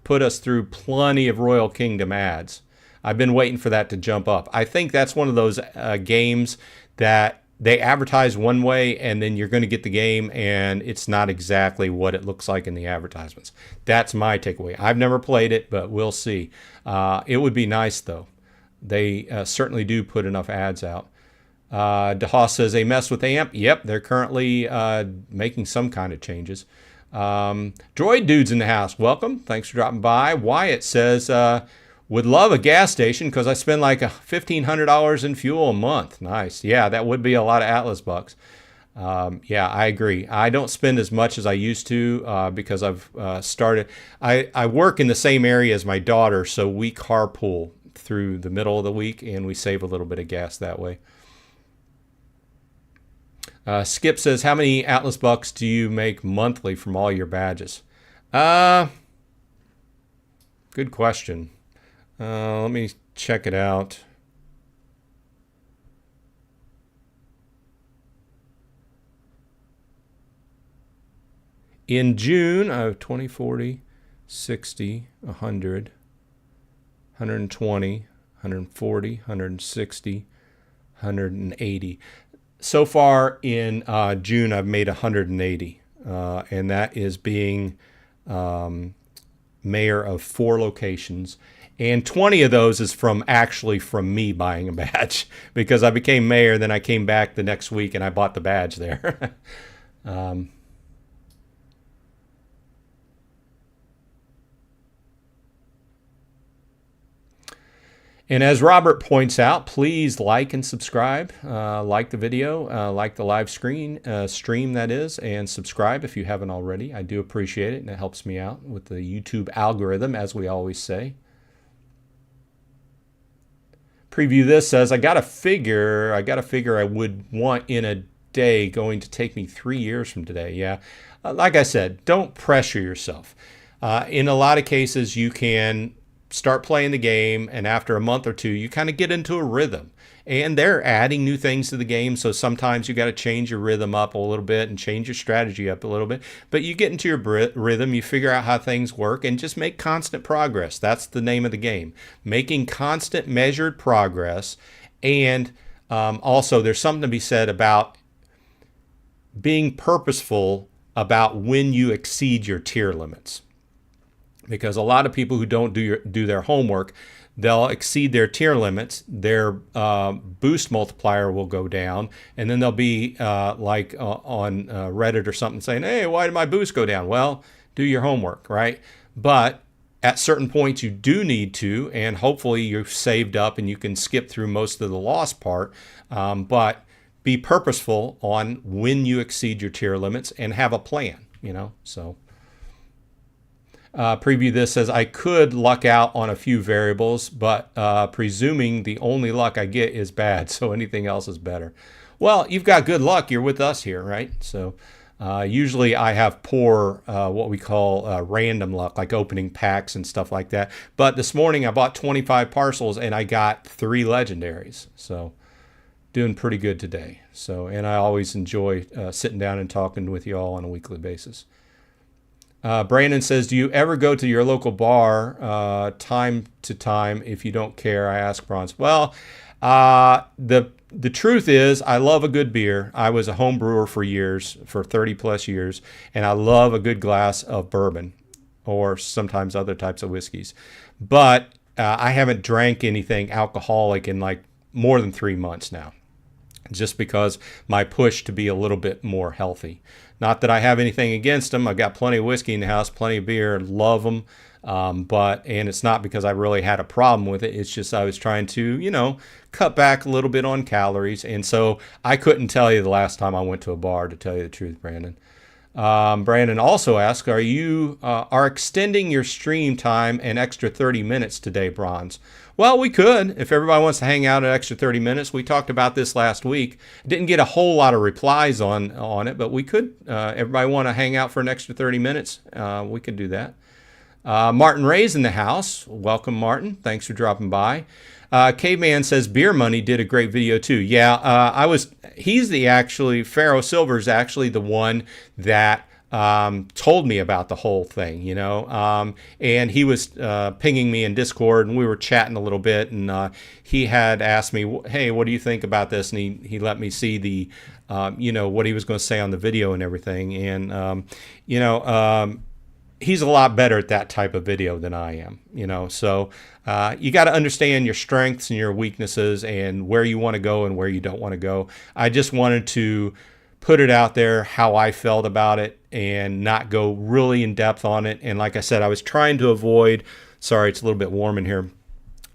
put us through plenty of Royal Kingdom ads. I've been waiting for that to jump up. I think that's one of those games that they advertise one way and then you're going to get the game and it's not exactly what it looks like in the advertisements. That's my takeaway. I've never played it, but we'll see. It would be nice, though. They certainly do put enough ads out. DeHaas says, they mess with AMP. Yep, they're currently making some kind of changes. Droid Dude's in the house. Welcome. Thanks for dropping by. Wyatt says, would love a gas station because I spend like $1,500 in fuel a month. Nice. Yeah, that would be a lot of Atlas bucks. Yeah, I agree. I don't spend as much as I used to because I've started. I work in the same area as my daughter, so we carpool through the middle of the week and we save a little bit of gas that way. Skip says, how many Atlas bucks do you make monthly from all your badges? Good question. Let me check it out. In June, I have 20, 40, 60, 100, 120, 140, 160, 180. So far in June, I've made 180 and that is being mayor of 4 locations. And 20 of those is actually from me buying a badge, because I became mayor, then I came back the next week and I bought the badge there. And as Robert points out, please like and subscribe. Like the video, like the live stream, that is, and subscribe if you haven't already. I do appreciate it, and it helps me out with the YouTube algorithm, as we always say. Preview this says, I got a figure I would want in a day going to take me 3 years from today. Yeah, like I said, don't pressure yourself. In a lot of cases, you can start playing the game, and after a month or two, you kind of get into a rhythm. And they're adding new things to the game, so sometimes you got to change your rhythm up a little bit and change your strategy up a little bit. But you get into your rhythm, you figure out how things work, and just make constant progress. That's the name of the game. Making constant measured progress. And also, there's something to be said about being purposeful about when you exceed your tier limits. Because a lot of people who don't do their homework, they'll exceed their tier limits, their boost multiplier will go down, and then they'll be like on Reddit or something saying, hey, why did my boost go down? Well, do your homework, right? But at certain points you do need to, and hopefully you've saved up and you can skip through most of the loss part, but be purposeful on when you exceed your tier limits and have a plan, so. Preview this says, I could luck out on a few variables, but presuming the only luck I get is bad, so anything else is better. Well, you've got good luck. You're with us here, right? So usually I have poor, what we call random luck, like opening packs and stuff like that. But this morning I bought 25 parcels and I got 3 legendaries. So doing pretty good today. So, and I always enjoy sitting down and talking with you all on a weekly basis. Brandon says, do you ever go to your local bar time to time? If you don't care, I ask Bronze. Well, the truth is I love a good beer. I was a home brewer for years, for 30 plus years, and I love a good glass of bourbon or sometimes other types of whiskeys. But I haven't drank anything alcoholic in like more than 3 months now, just because my push to be a little bit more healthy. Not that I have anything against them. I've got plenty of whiskey in the house, plenty of beer, love them. And it's not because I really had a problem with it. It's just I was trying to, cut back a little bit on calories. And so I couldn't tell you the last time I went to a bar, to tell you the truth, Brandon. Brandon also asked, are you extending your stream time an extra 30 minutes today, Bronze? Well, we could, if everybody wants to hang out an extra 30 minutes. We talked about this last week. Didn't get a whole lot of replies on it, but we could. Everybody want to hang out for an extra 30 minutes? We could do that. Martin Ray's in the house. Welcome, Martin. Thanks for dropping by. Caveman says Beer Money did a great video too. Yeah, Pharaoh Silver's actually the one that told me about the whole thing, and he was pinging me in Discord, and we were chatting a little bit, and he had asked me, hey, what do you think about this? And he let me see the, what he was going to say on the video and everything. And, he's a lot better at that type of video than I am, so you got to understand your strengths and your weaknesses and where you want to go and where you don't want to go. I just wanted to put it out there how I felt about it and not go really in depth on it. And like I said, I was trying to avoid, sorry, it's a little bit warm in here.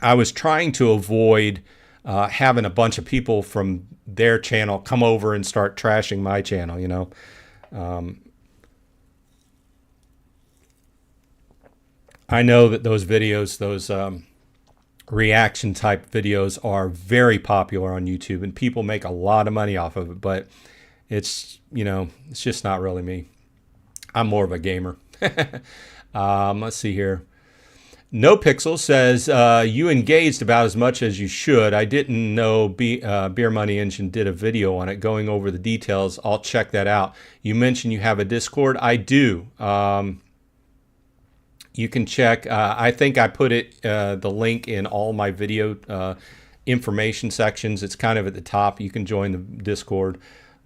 I was trying to avoid having a bunch of people from their channel come over and start trashing my channel, I know that those videos, those reaction type videos are very popular on YouTube and people make a lot of money off of it, but it's just not really me. I'm more of a gamer. Let's see here. No Pixel says, you engaged about as much as you should. I didn't know Beer Money Engine did a video on it going over the details. I'll check that out. You mentioned you have a Discord. I do. You can check. I think I put the link in all my video information sections. It's kind of at the top. You can join the Discord.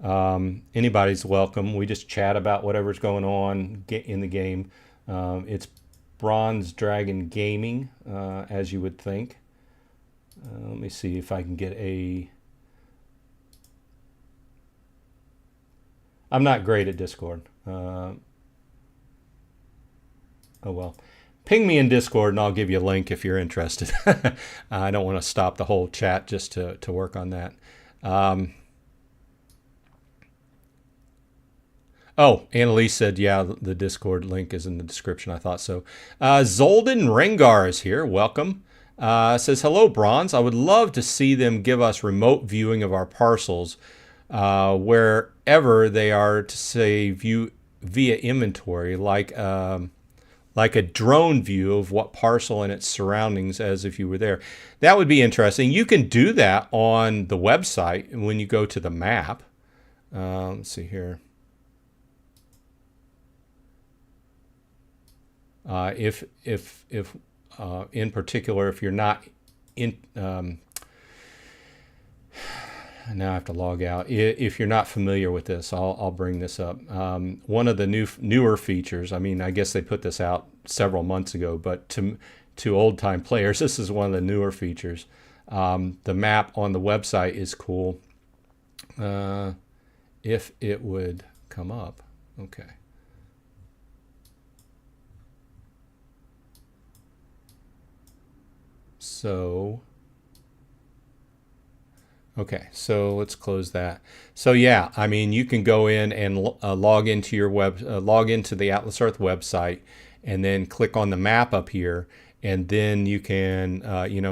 Anybody's welcome. We just chat about whatever's going on in the game. It's Bronze Dragon Gaming, as you would think. Let me see if I can get a... I'm not great at Discord. Oh well. Ping me in Discord and I'll give you a link if you're interested. I don't want to stop the whole chat just to work on that. Oh, Annalise said, yeah, the Discord link is in the description. I thought so. Zolden Rengar is here. Welcome. Says, hello, Bronze. I would love to see them give us remote viewing of our parcels wherever they are, to say view via inventory, like a drone view of what parcel and its surroundings as if you were there. That would be interesting. You can do that on the website when you go to the map. Let's see here. If in particular, if you're not in, now I have to log out. If you're not familiar with this, I'll bring this up. One of the newer features. I mean, I guess they put this out several months ago, but to old time players, this is one of the newer features. The map on the website is cool. If it would come up, okay. So, okay, so let's close that. So yeah, I mean, you can go in and log into your log into the Atlas Earth website, and then click on the map up here, and then you can,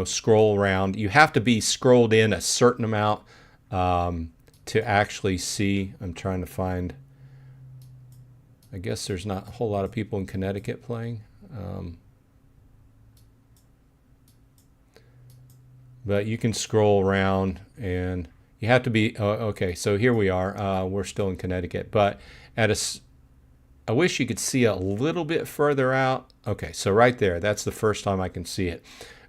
scroll around. You have to be scrolled in a certain amount to actually see. I'm trying to find. I guess there's not a whole lot of people in Connecticut playing. But you can scroll around, and you have to be, okay, so here we are. We're still in Connecticut, but I wish you could see a little bit further out. Okay, so right there, that's the first time I can see it.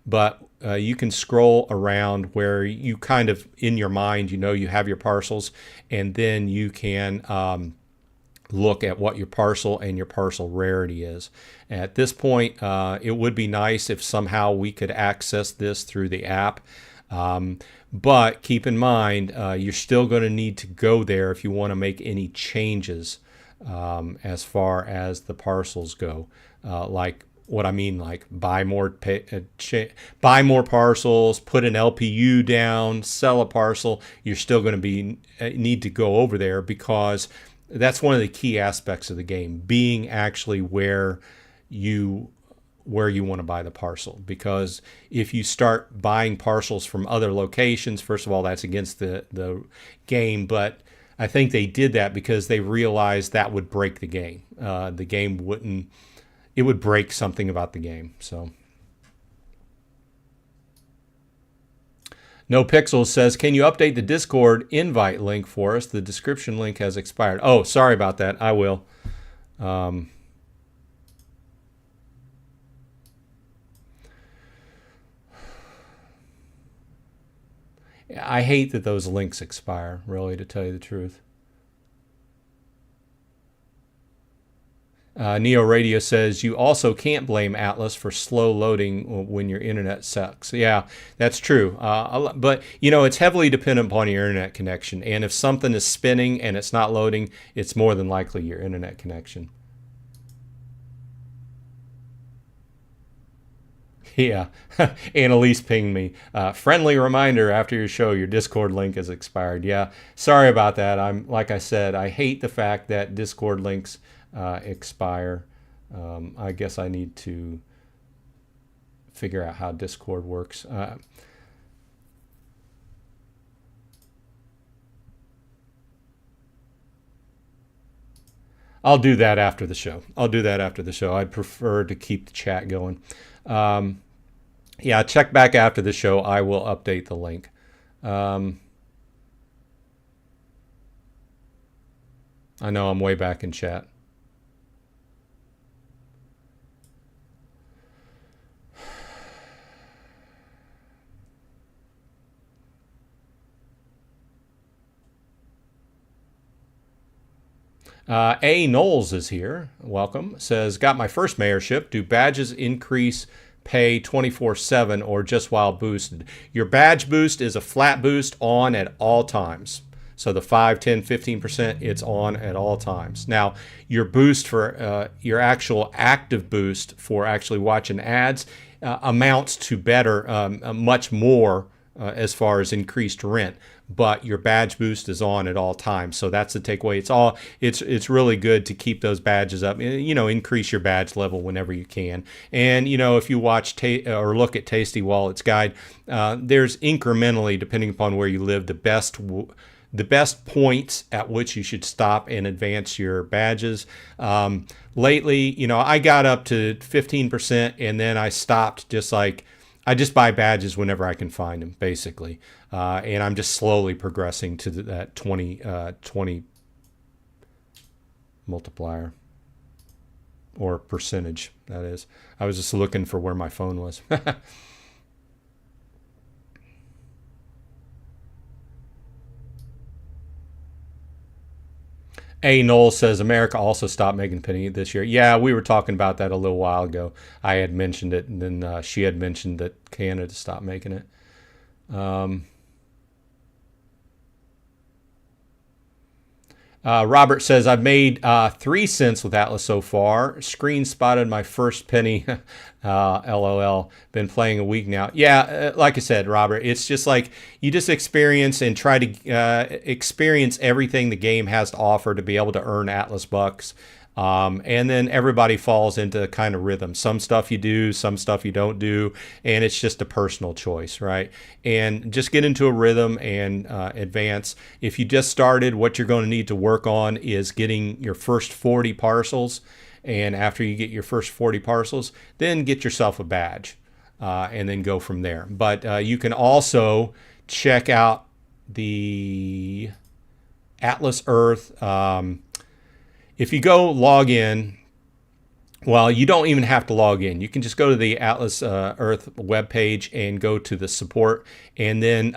But you can scroll around where you kind of, in your mind, you have your parcels, and then you can look at what your parcel and your parcel rarity is. At this point, it would be nice if somehow we could access this through the app. But keep in mind, you're still going to need to go there if you want to make any changes as far as the parcels go. Like what I mean, like buy more parcels, put an LPU down, sell a parcel. You're still going to need to go over there, because that's one of the key aspects of the game, being actually where you want to buy the parcel. Because if you start buying parcels from other locations, first of all, that's against the game. But I think they did that because they realized that would break the game. The game wouldn't. It would break something about the game. So. No Pixels says, can you update the Discord invite link for us? The description link has expired. Oh, sorry about that. I will. I hate that those links expire, really, to tell you the truth. Neo Radio says, you also can't blame Atlas for slow loading when your internet sucks. Yeah, that's true. But, it's heavily dependent upon your internet connection. And if something is spinning and it's not loading, it's more than likely your internet connection. Yeah, Annalise pinged me. Friendly reminder, after your show, your Discord link has expired. Yeah, sorry about that. Like I said, I hate the fact that Discord links expire. I guess I need to figure out how Discord works. I'll do that after the show. I'd prefer to keep the chat going. Yeah, check back after the show. I will update the link. I know I'm way back in chat. A. Knowles is here. Welcome. Says, got my first mayorship. Do badges increase pay 24/7 or just while boosted? Your badge boost is a flat boost on at all times. So the 5, 10, 15%, it's on at all times. Now, your boost for your actual active boost for actually watching ads amounts to better, much more as far as increased rent. But your badge boost is on at all times, so that's the takeaway. It's really good to keep those badges up. Increase your badge level whenever you can. And if you watch or look at Tasty Wallet's guide, there's incrementally, depending upon where you live, the best points at which you should stop and advance your badges. Lately, I got up to 15%, and then I stopped. I just buy badges whenever I can find them, basically. And I'm just slowly progressing to that 20 multiplier, or percentage, that is. I was just looking for where my phone was. A. Knoll says, America also stopped making penny this year. Yeah, we were talking about that a little while ago. I had mentioned it, and then she had mentioned that Canada stopped making it. Robert says, I've made 3 cents with Atlas so far. Screen spotted my first penny. LOL. Been playing a week now. Yeah, like I said, Robert, it's just like you just experience and try to experience everything the game has to offer to be able to earn Atlas bucks. And then everybody falls into kind of rhythm. Some stuff you do, some stuff you don't do, and it's just a personal choice, right? And just get into a rhythm and advance. If you just started, what you're going to need to work on is getting your first 40 parcels. And after you get your first 40 parcels, then get yourself a badge and then go from there. But you can also check out the Atlas Earth. If you go log in, well, you don't even have to log in. You can just go to the Atlas Earth webpage and go to the support, and then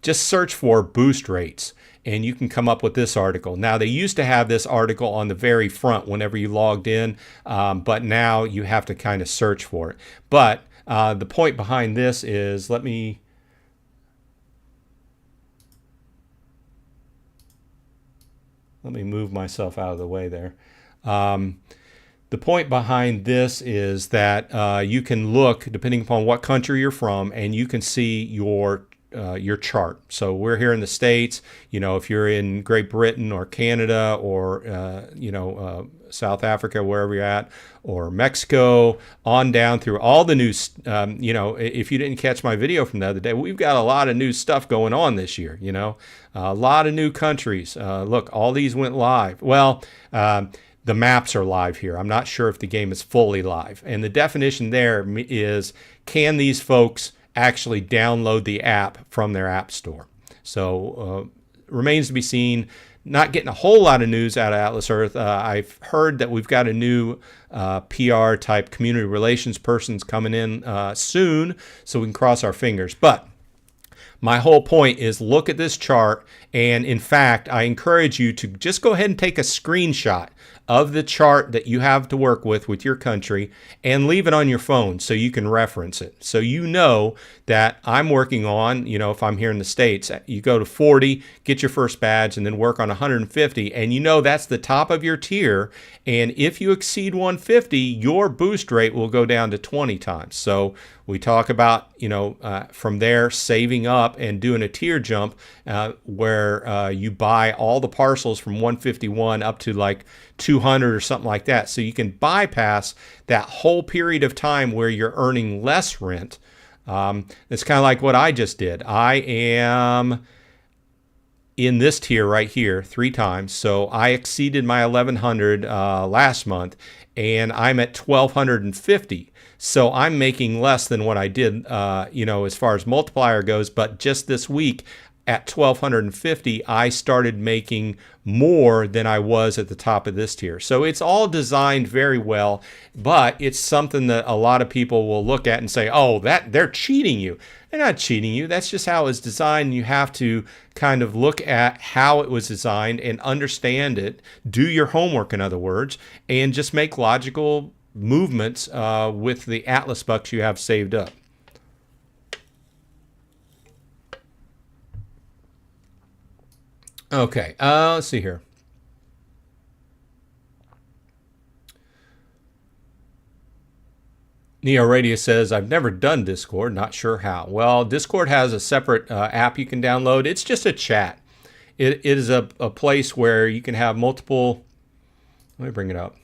just search for boost rates. And you can come up with this article. Now, they used to have this article on the very front whenever you logged in, but now you have to kind of search for it. But the point behind this is, let me move myself out of the way there. The point behind this is that you can look, depending upon what country you're from, and you can see your chart. So we're here in the States. If you're in Great Britain or Canada or South Africa, wherever you're at, or Mexico, on down through all the news. If you didn't catch my video from the other day, we've got a lot of new stuff going on this year. A lot of new countries. Look, all these went live. Well, the maps are live here. I'm not sure if the game is fully live. And the definition there is, can these folks actually download the app from their app store? So remains to be seen. Not getting a whole lot of news out of Atlas Earth. I've heard that we've got a new PR type community relations person's coming in soon, so we can cross our fingers. But my whole point is, look at this chart, and in fact, I encourage you to just go ahead and take a screenshot of the chart that you have to work with your country, and leave it on your phone so you can reference it. So that I'm working on, if I'm here in the States, you go to 40, get your first badge, and then work on 150, and that's the top of your tier. And if you exceed 150, your boost rate will go down to 20 times. So we talk about, from there saving up and doing a tier jump where you buy all the parcels from 151 up to like 200 or something like that. So you can bypass that whole period of time where you're earning less rent. It's kind of like what I just did. I am in this tier right here 3 times. So I exceeded my 1100 last month, and I'm at 1250. So I'm making less than what I did, as far as multiplier goes. But just this week, at 1,250, I started making more than I was at the top of this tier. So it's all designed very well, but it's something that a lot of people will look at and say, oh, that they're cheating you. They're not cheating you. That's just how it was designed. You have to kind of look at how it was designed and understand it, do your homework, in other words, and just make logical movements with the Atlas bucks you have saved up. Okay, let's see here. Neo Radius says, I've never done Discord, not sure how. Well, Discord has a separate app you can download. It's just a chat. It is a place where you can have multiple... Let me bring it up.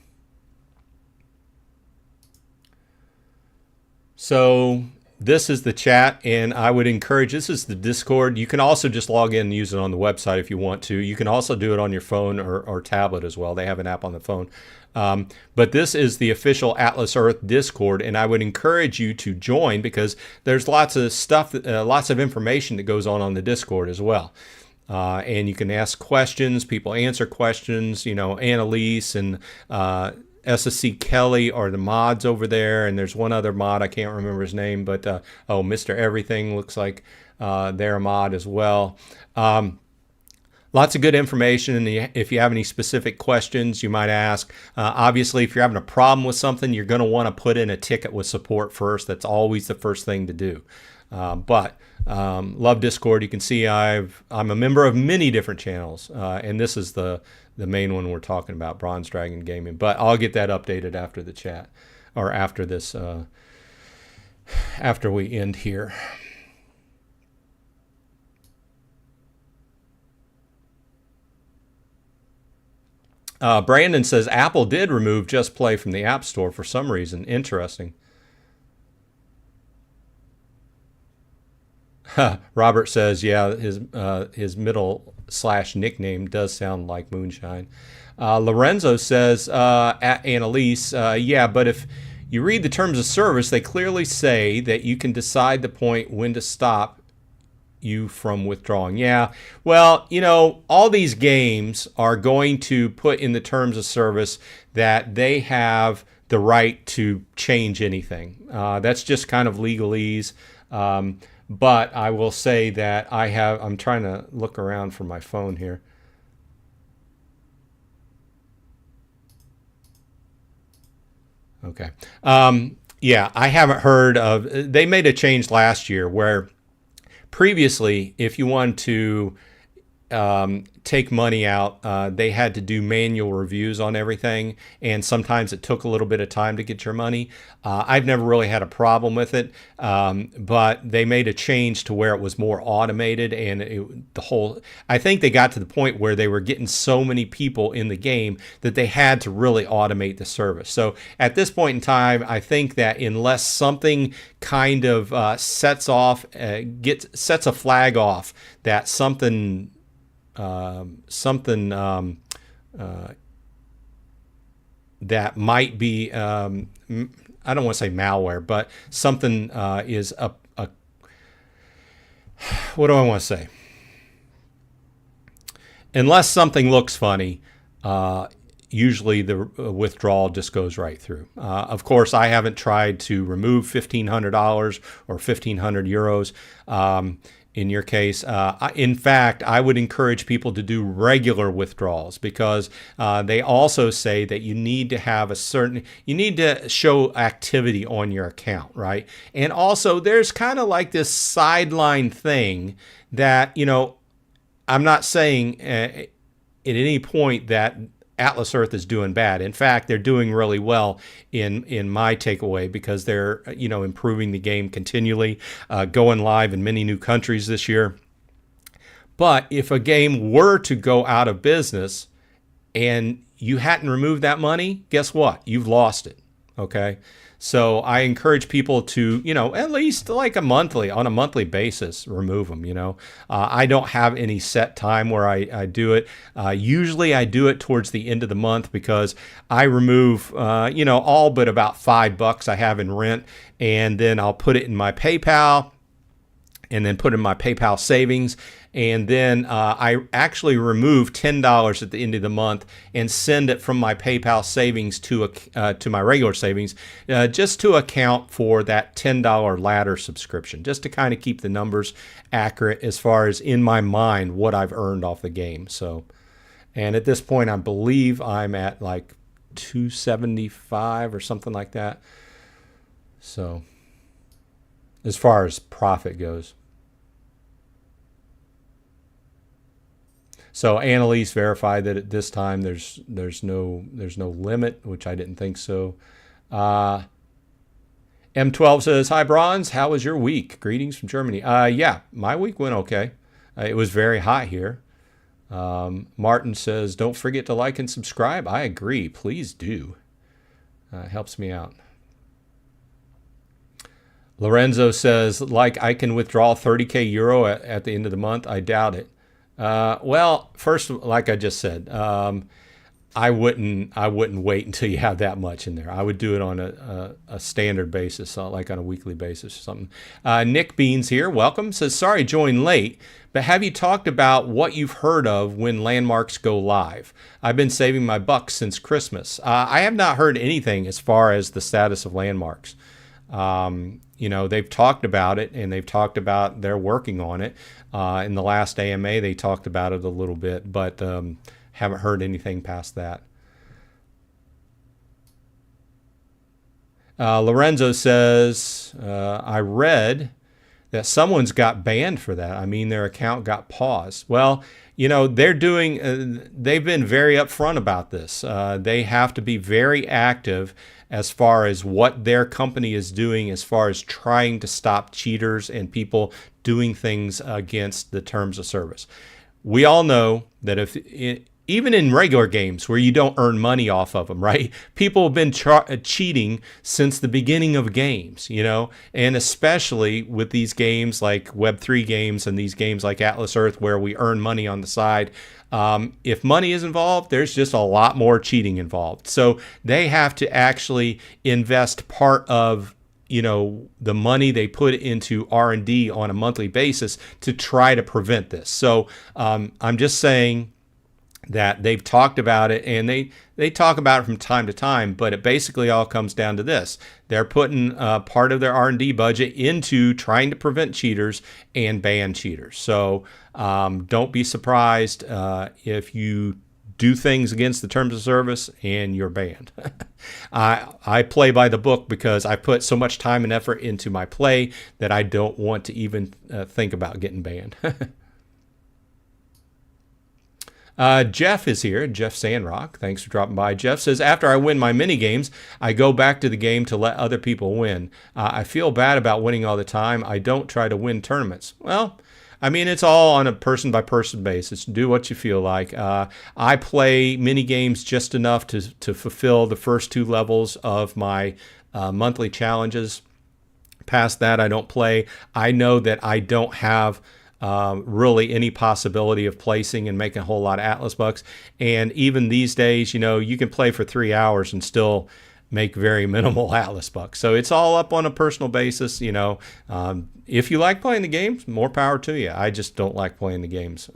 So this is the chat, and I would encourage, this is the Discord. You can also just log in and use it on the website if you want to. You can also do it on your phone or tablet as well. They have an app on the phone. But this is the official Atlas Earth Discord, and I would encourage you to join because there's lots of stuff, lots of information that goes on the Discord as well. And you can ask questions, people answer questions, you know, Annalise and SSC Kelly are the mods over there, and there's one other mod, I can't remember his name, but oh, Mr. Everything looks like they're a mod as well. Lots of good information, and if you have any specific questions you might ask. Obviously, if you're having a problem with something, you're going to want to put in a ticket with support first. That's always the first thing to do. But love Discord. You can see I'm a member of many different channels, and this is the main one we're talking about, Bronze Dragon Gaming. But I'll get that updated after the chat, or after this, after we end here. Brandon says Apple did remove Just Play from the App Store for some reason. Interesting. Robert says, yeah, his middle / nickname does sound like Moonshine. Lorenzo says, at Annalise, yeah, but if you read the terms of service, they clearly say that you can decide the point when to stop you from withdrawing. Yeah, well, you know, all these games are going to put in the terms of service that they have the right to change anything. That's just kind of legalese. But I will say that I'm trying to look around for my phone here. Okay. Yeah, I haven't heard of, they made a change last year where previously, if you wanted to take money out, they had to do manual reviews on everything, and sometimes it took a little bit of time to get your money. I've never really had a problem with it, but they made a change to where it was more automated, and I think they got to the point where they were getting so many people in the game that they had to really automate the service. So at this point in time, I think that unless something kind of sets a flag off that something that might be, I don't want to say malware, but something is what do I want to say? Unless something looks funny, usually the withdrawal just goes right through. Of course, I haven't tried to remove $1,500 or 1,500 euros. In your case, in fact, I would encourage people to do regular withdrawals because they also say that you need to have you need to show activity on your account, right? And also there's kind of like this sideline thing that, you know, I'm not saying at any point that Atlas Earth is doing bad. In fact, they're doing really well in my takeaway because they're, you know, improving the game continually, going live in many new countries this year. But if a game were to go out of business and you hadn't removed that money, guess what? You've lost it. Okay. So I encourage people to, you know, at least like on a monthly basis, remove them, you know. I don't have any set time where I do it. Usually I do it towards the end of the month because I remove, you know, all but about $5 I have in rent, and then I'll put it in my PayPal. and then put in my PayPal savings. And then I actually remove $10 at the end of the month and send it from my PayPal savings to my regular savings, just to account for that $10 ladder subscription, just to kind of keep the numbers accurate as far as in my mind what I've earned off the game. So, and at this point, I believe I'm at like 275 or something like that. So, as far as profit goes. So Annalise verified that at this time there's no limit, which I didn't think so. M12 says, "Hi Bronze, how was your week? Greetings from Germany." Yeah, my week went okay. It was very hot here. Martin says, "Don't forget to like and subscribe." I agree. Please do. It helps me out. Lorenzo says, "Like I can withdraw 30k euro at the end of the month." I doubt it. Well, first, like I just said, I wouldn't wait until you have that much in there. I would do it on a standard basis, like on a weekly basis or something. Nick Beans here, welcome. Says, "Sorry, joined late, but have you talked about what you've heard of when landmarks go live? I've been saving my bucks since Christmas." I have not heard anything as far as the status of landmarks. They've talked about it, and they've talked about they're working on it. In the last AMA, they talked about it a little bit, but haven't heard anything past that. Lorenzo says, "I read that someone's got banned for that. I mean, their account got paused." Well, they're they've been very upfront about this. They have to be very active as far as what their company is doing as far as trying to stop cheaters and people doing things against the terms of service. We all know that even in regular games where you don't earn money off of them, right? People have been cheating since the beginning of games, and especially with these games like Web3 games and these games like Atlas Earth where we earn money on the side. If money is involved, there's just a lot more cheating involved. So they have to actually invest part of the money they put into R&D on a monthly basis to try to prevent this. So I'm just saying that they've talked about it, and they talk about it from time to time, but it basically all comes down to this. They're putting part of their R&D budget into trying to prevent cheaters and ban cheaters. So don't be surprised if you do things against the terms of service and you're banned. I play by the book because I put so much time and effort into my play that I don't want to even think about getting banned. Jeff is here, Jeff Sandrock. Thanks for dropping by. Jeff says, "After I win my mini games, I go back to the game to let other people win. I feel bad about winning all the time. I don't try to win tournaments." Well, I mean, it's all on a person-by-person basis. Do what you feel like. I play mini games just enough to fulfill the first 2 levels of my monthly challenges. Past that, I don't play. I know that I don't have really any possibility of placing and making a whole lot of Atlas bucks. And even these days, you can play for 3 hours and still make very minimal Atlas bucks. So it's all up on a personal basis. If you like playing the games, more power to you. I just don't like playing the games.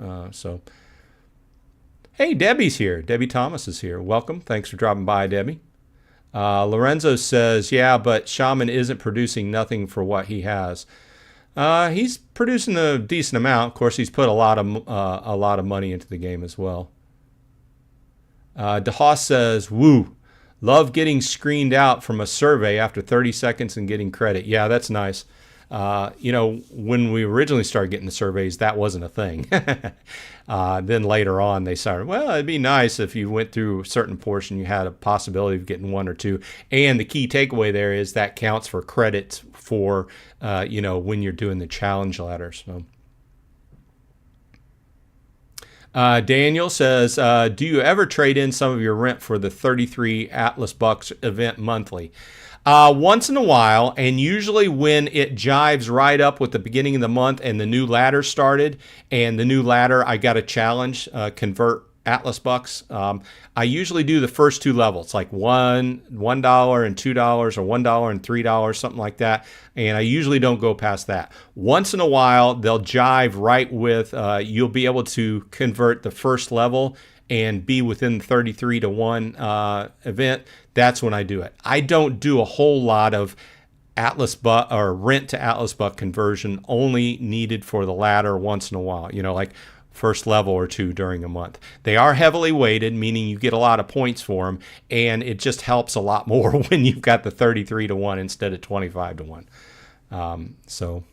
Hey, Debbie's here. Debbie Thomas is here. Welcome. Thanks for dropping by, Debbie. Lorenzo says, "Yeah, but Shaman isn't producing nothing for what he has." He's producing a decent amount. Of course, he's put a lot of money into the game as well. DeHaas says, "Woo, love getting screened out from a survey after 30 seconds and getting credit." Yeah, that's nice. When we originally started getting the surveys, that wasn't a thing. Then later on, they started, well, it'd be nice if you went through a certain portion, you had a possibility of getting 1 or 2. And the key takeaway there is that counts for credits for, when you're doing the challenge ladder. So. Daniel says, "Do you ever trade in some of your rent for the 33 Atlas Bucks event monthly?" Once in a while, and usually when it jives right up with the beginning of the month and the new ladder started, and the new ladder, I got a challenge, convert Atlas bucks. I usually do the first two levels, like $1 and $2 or $1 and $3, something like that. And I usually don't go past that. Once in a while, they'll jive right with, you'll be able to convert the first level and be within the 33 to 1 event. That's when I do it. I don't do a whole lot of Atlas buck or rent to Atlas buck conversion, only needed for the ladder once in a while, like first level or two during a month. They are heavily weighted, meaning you get a lot of points for them, and it just helps a lot more when you've got the 33 to 1 instead of 25 to 1. So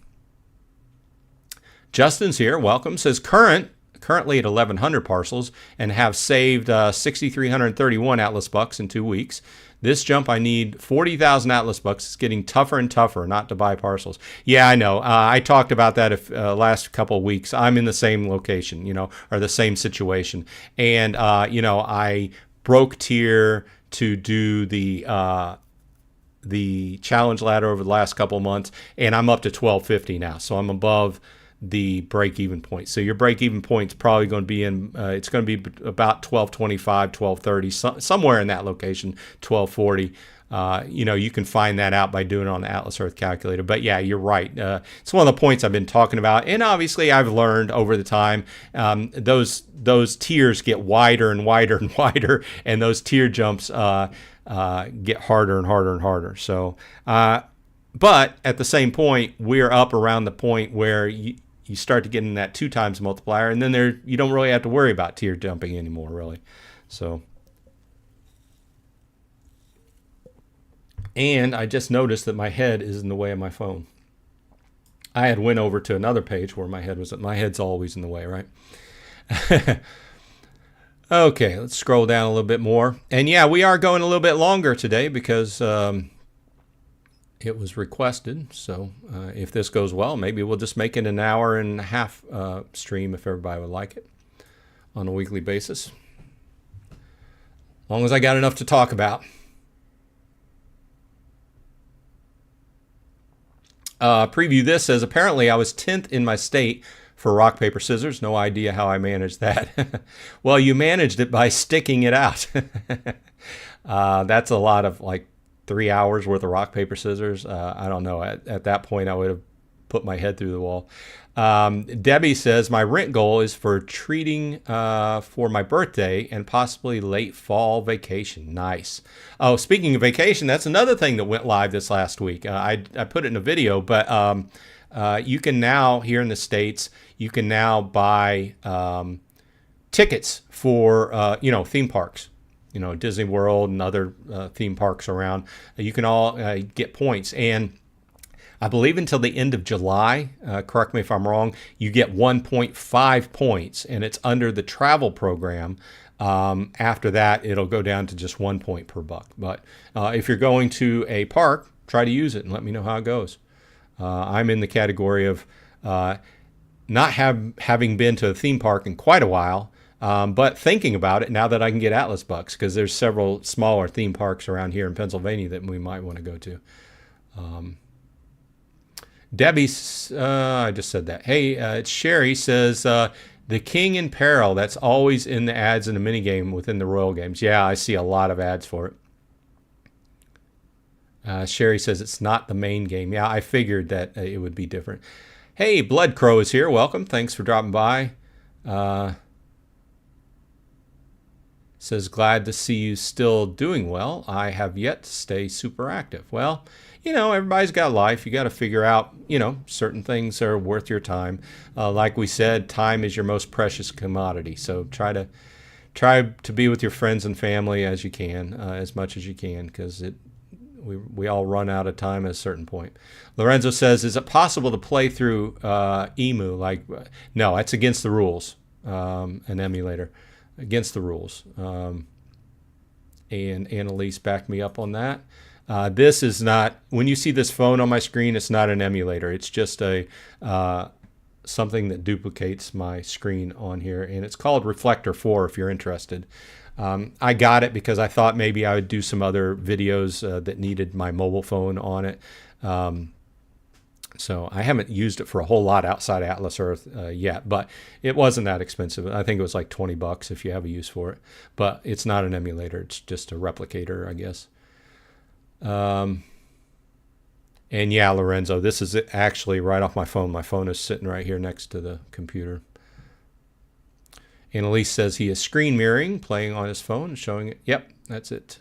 Justin's here, welcome, says currently at 1,100 parcels and have saved 6,331 Atlas bucks in 2 weeks. This jump, I need 40,000 Atlas bucks. It's getting tougher and tougher not to buy parcels. Yeah, I know. I talked about that last couple of weeks. I'm in the same location, or the same situation. And, I broke tier to do the challenge ladder over the last couple of months, and I'm up to 1250 now. So I'm above the break-even point. So your break-even point is probably going to be it's going to be about 1225, 1230, somewhere in that location, 1240. You can find that out by doing it on the Atlas Earth calculator. But yeah, you're right. It's one of the points I've been talking about. And obviously I've learned over the time, those tiers get wider and wider and wider, and those tier jumps get harder and harder and harder. So, but at the same point, we're up around the point where you start to get in that 2 times multiplier, and then you don't really have to worry about tier jumping anymore, really. So, and I just noticed that my head is in the way of my phone. I had went over to another page where my head was. My head's always in the way, right? Okay, let's scroll down a little bit more. And yeah, we are going a little bit longer today because it was requested. So if this goes well, maybe we'll just make it an hour and a half stream if everybody would like it on a weekly basis. As long as I got enough to talk about. Preview this says, apparently I was 10th in my state for rock, paper, scissors. No idea how I managed that. Well, you managed it by sticking it out. That's a lot of 3 hours worth of rock, paper, scissors. I don't know. At that point, I would have put my head through the wall. Debbie says, my rent goal is for treating for my birthday and possibly late fall vacation. Nice. Oh, speaking of vacation, that's another thing that went live this last week. I put it in a video, but you can now, here in the States, you can now buy tickets for, theme parks. Disney World and other theme parks around. You can all get points. And I believe until the end of July, correct me if I'm wrong, you get 1.5 points, and it's under the travel program. After that, it'll go down to just 1 point per buck. But if you're going to a park, try to use it and let me know how it goes. I'm in the category of not having been to a theme park in quite a while, but thinking about it now that I can get Atlas bucks, because there's several smaller theme parks around here in Pennsylvania that we might want to go to. Debbie's, I just said that. Hey, it's Sherry says, the King in Peril, that's always in the ads in the minigame within the Royal games. Yeah, I see a lot of ads for it. Sherry says it's not the main game. Yeah, I figured that it would be different. Hey, Blood Crow is here. Welcome. Thanks for dropping by. Says, glad to see you still doing well. I have yet to stay super active. Well, everybody's got life. You got to figure out, certain things are worth your time. Like we said, time is your most precious commodity. So try to be with your friends and family as you can, as much as you can, because we all run out of time at a certain point. Lorenzo says, is it possible to play through EMU? No, that's against the rules. An emulator. Against the rules. And Annalise backed me up on that. This is not, when you see this phone on my screen, it's not an emulator. It's just something that duplicates my screen on here. And it's called Reflector 4 if you're interested. I got it because I thought maybe I would do some other videos that needed my mobile phone on it. So I haven't used it for a whole lot outside Atlas Earth yet, but it wasn't that expensive. I think it was like $20 if you have a use for it. But it's not an emulator; it's just a replicator, I guess. And yeah, Lorenzo, this is actually right off my phone. My phone is sitting right here next to the computer. Annalise says he is screen mirroring, playing on his phone, showing it. Yep, that's it.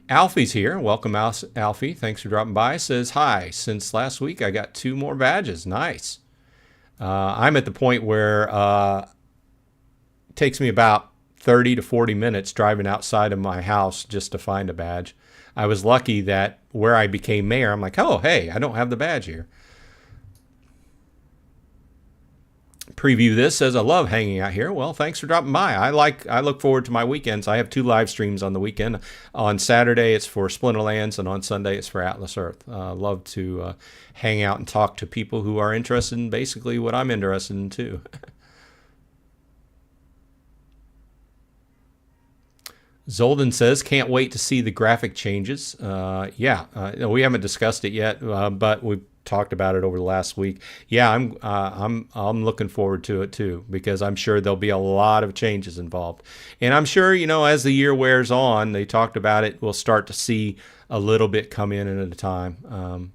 Alfie's here. Welcome, Alfie. Thanks for dropping by. Says, hi. Since last week, I got 2 more badges. Nice. I'm at the point where it takes me about 30 to 40 minutes driving outside of my house just to find a badge. I was lucky that where I became mayor, I'm like, oh, hey, I don't have the badge here. Preview this says, I love hanging out here. Well, thanks for dropping by. I look forward to my weekends. I have 2 live streams on the weekend. On Saturday, it's for Splinterlands, and on Sunday, it's for Atlas Earth. Love to hang out and talk to people who are interested in basically what I'm interested in, too. Zolden says, can't wait to see the graphic changes. We haven't discussed it yet, but we've talked about it over the last week. Yeah, I'm looking forward to it too, because I'm sure there'll be a lot of changes involved. And I'm sure, as the year wears on, they talked about it, we'll start to see a little bit come in at a time.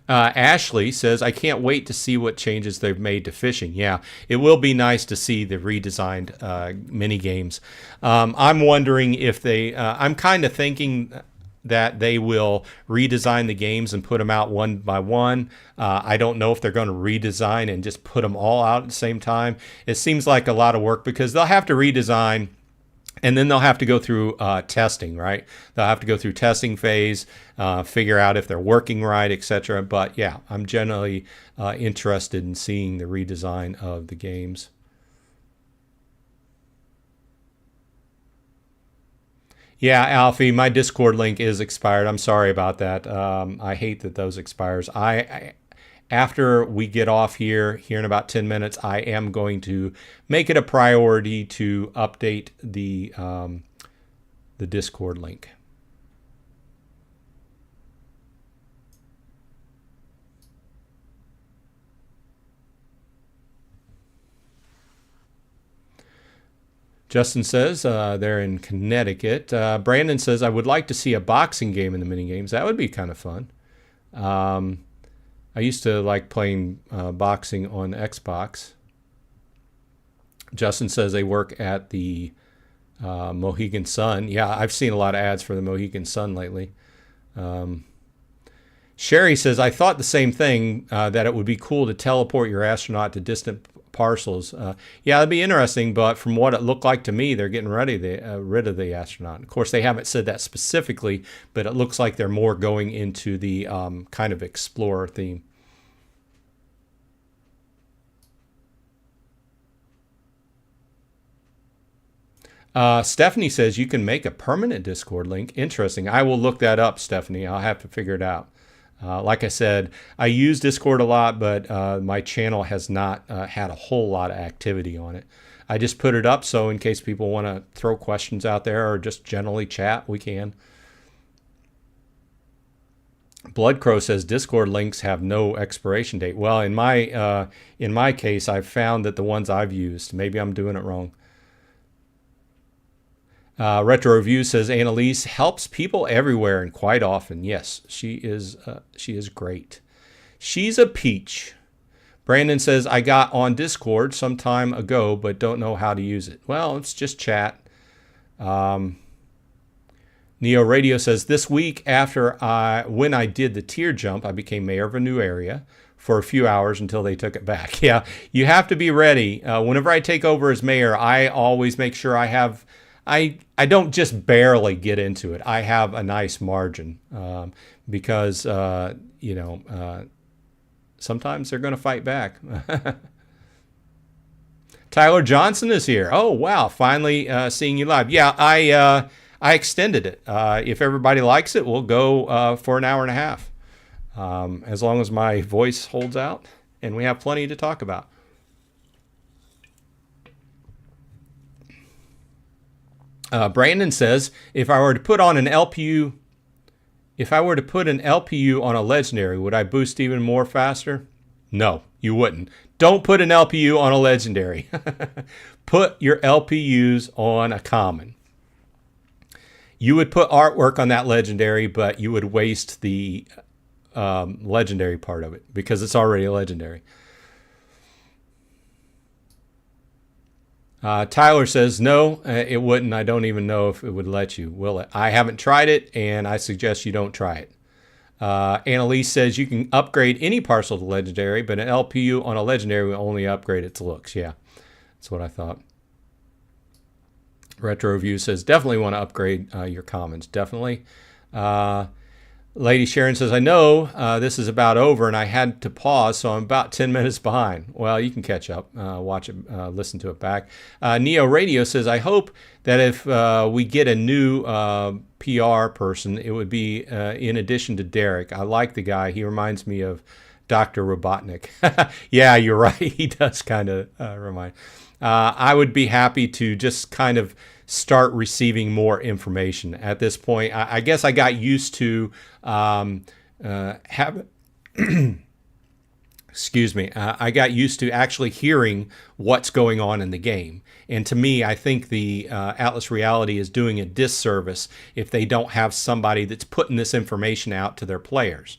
Ashley says, I can't wait to see what changes they've made to fishing. Yeah, it will be nice to see the redesigned mini games. I'm wondering if I'm kind of thinking that they will redesign the games and put them out one by one. I don't know if they're going to redesign and just put them all out at the same time. It seems like a lot of work, because they'll have to redesign, and then they'll have to go through testing, right? They'll have to go through testing phase, figure out if they're working right, etc. But yeah, I'm generally interested in seeing the redesign of the games. Yeah, Alfie, my Discord link is expired. I'm sorry about that. I hate that those expires. After we get off here in about 10 minutes, I am going to make it a priority to update the Discord link. Justin says they're in Connecticut. Brandon says, I would like to see a boxing game in the minigames. That would be kind of fun. I used to like playing boxing on Xbox. Justin says they work at the Mohegan Sun. Yeah, I've seen a lot of ads for the Mohegan Sun lately. Sherry says, I thought the same thing, that it would be cool to teleport your astronaut to distant parcels. Yeah, that'd be interesting, but from what it looked like to me, they're getting rid of the astronaut. Of course, they haven't said that specifically, but it looks like they're more going into the kind of explorer theme. Stephanie says you can make a permanent Discord link. Interesting. I will look that up, Stephanie. I'll have to figure it out. Like I said, I use Discord a lot, but my channel has not had a whole lot of activity on it. I just put it up so in case people want to throw questions out there or just generally chat, we can. Bloodcrow says Discord links have no expiration date. Well, in my case, I've found that the ones I've used, maybe I'm doing it wrong. Retro Review says Annalise helps people everywhere and quite often. Yes, she is great. She's a peach. Brandon says I got on Discord some time ago but don't know how to use it. Well, it's just chat. Neo Radio says this week when I did the tier jump, I became mayor of a new area for a few hours until they took it back. Yeah, you have to be ready. Whenever I take over as mayor, I always make sure I don't just barely get into it. I have a nice margin because, sometimes they're going to fight back. Tyler Johnson is here. Oh, wow. Finally seeing you live. Yeah, I extended it. If everybody likes it, we'll go for an hour and a half. As long as my voice holds out and we have plenty to talk about. Brandon says, if I were to put on an LPU, if I were to put an LPU on a legendary, would I boost even more faster? No, you wouldn't. Don't put an LPU on a legendary. Put your LPUs on a common. You would put artwork on that legendary, but you would waste the legendary part of it because it's already a legendary. Tyler says, no, it wouldn't. I don't even know if it would let you. Will it? I haven't tried it, and I suggest you don't try it. Annalise says you can upgrade any parcel to legendary, but an LPU on a legendary will only upgrade its looks. Yeah, that's what I thought. Retro View says definitely want to upgrade your commons. Definitely. Lady Sharon says, I know this is about over and I had to pause, so I'm about 10 minutes behind. Well, you can catch up, watch it, listen to it back. Neo Radio says, I hope that if we get a new PR person, it would be in addition to Derek. I like the guy. He reminds me of Dr. Robotnik. Yeah, you're right. He does kind of remind. I would be happy to just kind of start receiving more information. At this point, I guess I got used to excuse me, I got used to actually hearing what's going on in the game. And to me, I think the Atlas Reality is doing a disservice if they don't have somebody that's putting this information out to their players.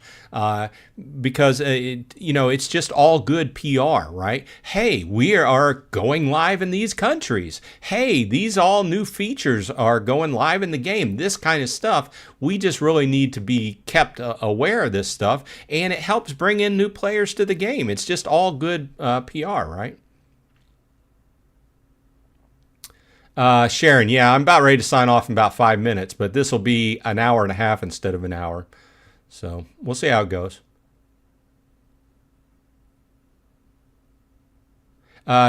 Because, it's just all good PR, right? Hey, we are going live in these countries. Hey, these all new features are going live in the game. This kind of stuff, we just really need to be kept aware of this stuff. And it helps bring in new players to the game. It's just all good PR, right? Sharon, yeah, I'm about ready to sign off in about 5 minutes, but this will be an hour and a half instead of an hour. So we'll see how it goes.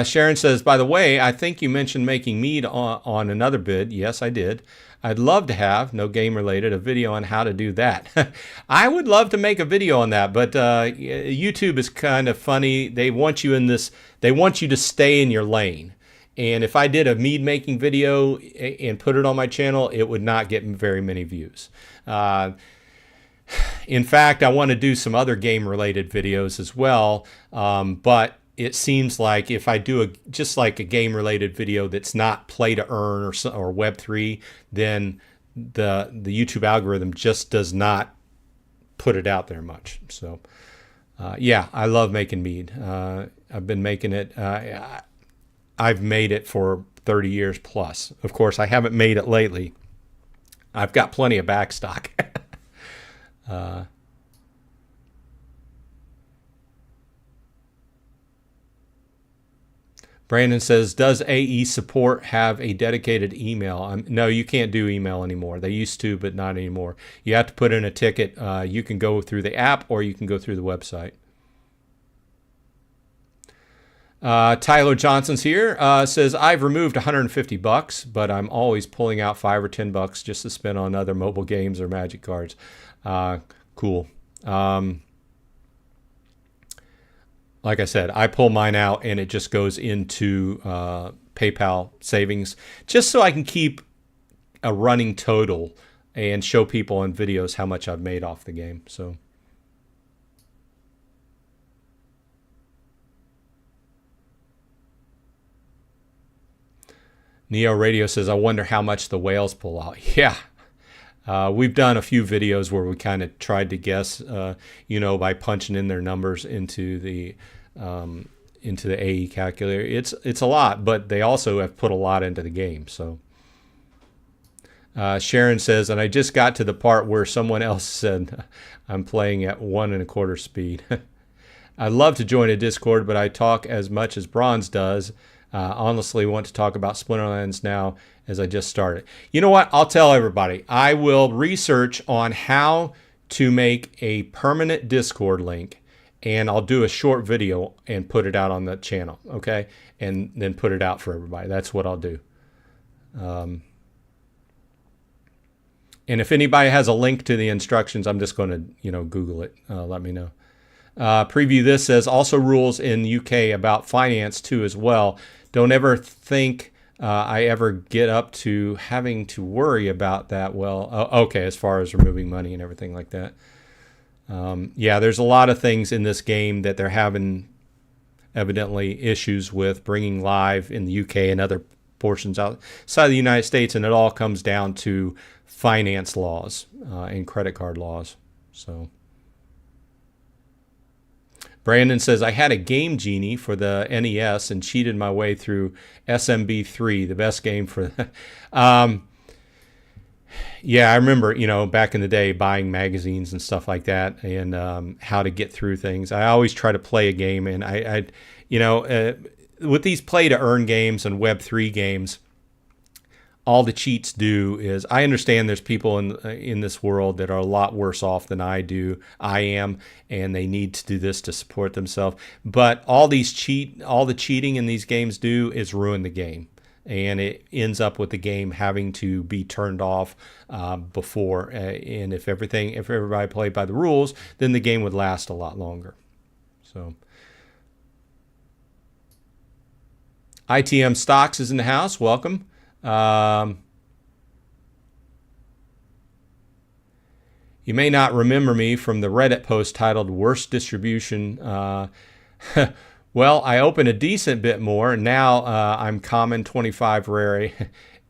Sharon says, by the way, I think you mentioned making mead on another bid. Yes, I did. I'd love to have, no game related, a video on how to do that. I would love to make a video on that, but YouTube is kind of funny. They want you in this, they want you to stay in your lane. And if I did a mead making video and put it on my channel, it would not get very many views. In fact, I want to do some other game related videos as well. But it seems like if I do just like a game related video that's not play to earn or Web3, then the YouTube algorithm just does not put it out there much. So yeah, I love making mead. I've been making it. I've made it for 30 years plus. Of course, I haven't made it lately. I've got plenty of backstock. Brandon says, does AE support have a dedicated email? No, you can't do email anymore. They used to, but not anymore. You have to put in a ticket. You can go through the app or you can go through the website. Tyler Johnson's here, says, I've removed $150, but I'm always pulling out $5 or $10 just to spend on other mobile games or Magic cards. Cool. Like I said, I pull mine out and it just goes into PayPal savings just so I can keep a running total and show people on videos how much I've made off the game. So. Neo Radio says, I wonder how much the whales pull out. Yeah. We've done a few videos where we kind of tried to guess, by punching in their numbers into the AE calculator. It's a lot, but they also have put a lot into the game. So Sharon says, and I just got to the part where someone else said I'm playing at 1 1/4 speed. I'd love to join a Discord, but I talk as much as Bronze does. Honestly want to talk about Splinterlands now as I just started. You know what? I'll tell everybody. I will research on how to make a permanent Discord link, and I'll do a short video and put it out on the channel, okay? And then put it out for everybody. That's what I'll do. And if anybody has a link to the instructions, I'm just going to, Google it. Let me know. Preview this says, also rules in UK about finance too as well. Don't ever think I ever get up to having to worry about that. Well, okay, as far as removing money and everything like that. Yeah, there's a lot of things in this game that they're having evidently issues with bringing live in the UK and other portions outside the United States, and it all comes down to finance laws and credit card laws. So Brandon says, I had a Game Genie for the NES and cheated my way through SMB3, the best game for yeah, I remember, back in the day buying magazines and stuff like that, and how to get through things. I always try to play a game, and with these play to earn games and Web3 games, all the cheats do is, I understand there's people in this world that are a lot worse off than I am, and they need to do this to support themselves. But all the cheating in these games do is ruin the game, and it ends up with the game having to be turned off before. And if everybody played by the rules, then the game would last a lot longer. So. ITM Stocks is in the house. Welcome. You may not remember me from the Reddit post titled Worst Distribution. Well, I opened a decent bit more, and now I'm common 25, rare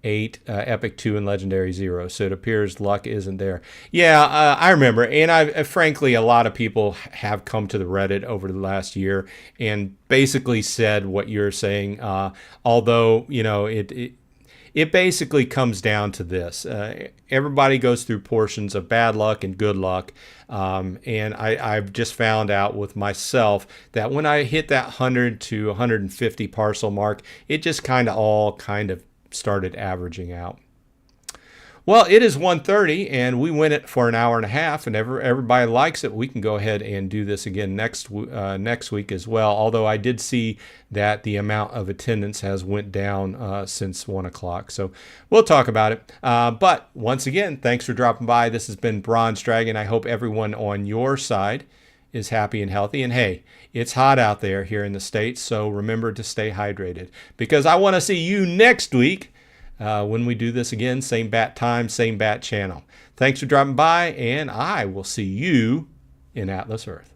8, epic 2, and legendary 0. So it appears luck isn't there. Yeah, I remember. And frankly, a lot of people have come to the Reddit over the last year and basically said what you're saying. Although, it basically comes down to this. Everybody goes through portions of bad luck and good luck. And I've just found out with myself that when I hit that 100 to 150 parcel mark, it just kind of started averaging out. Well, it is 1:30, and we went it for an hour and a half, and everybody likes it. We can go ahead and do this again next week as well, although I did see that the amount of attendance has went down since 1 o'clock. So we'll talk about it. But once again, thanks for dropping by. This has been Bronze Dragon. I hope everyone on your side is happy and healthy. And hey, it's hot out there here in the States, so remember to stay hydrated, because I want to see you next week when we do this again. Same bat time, same bat channel. Thanks for dropping by, and I will see you in Atlas Earth.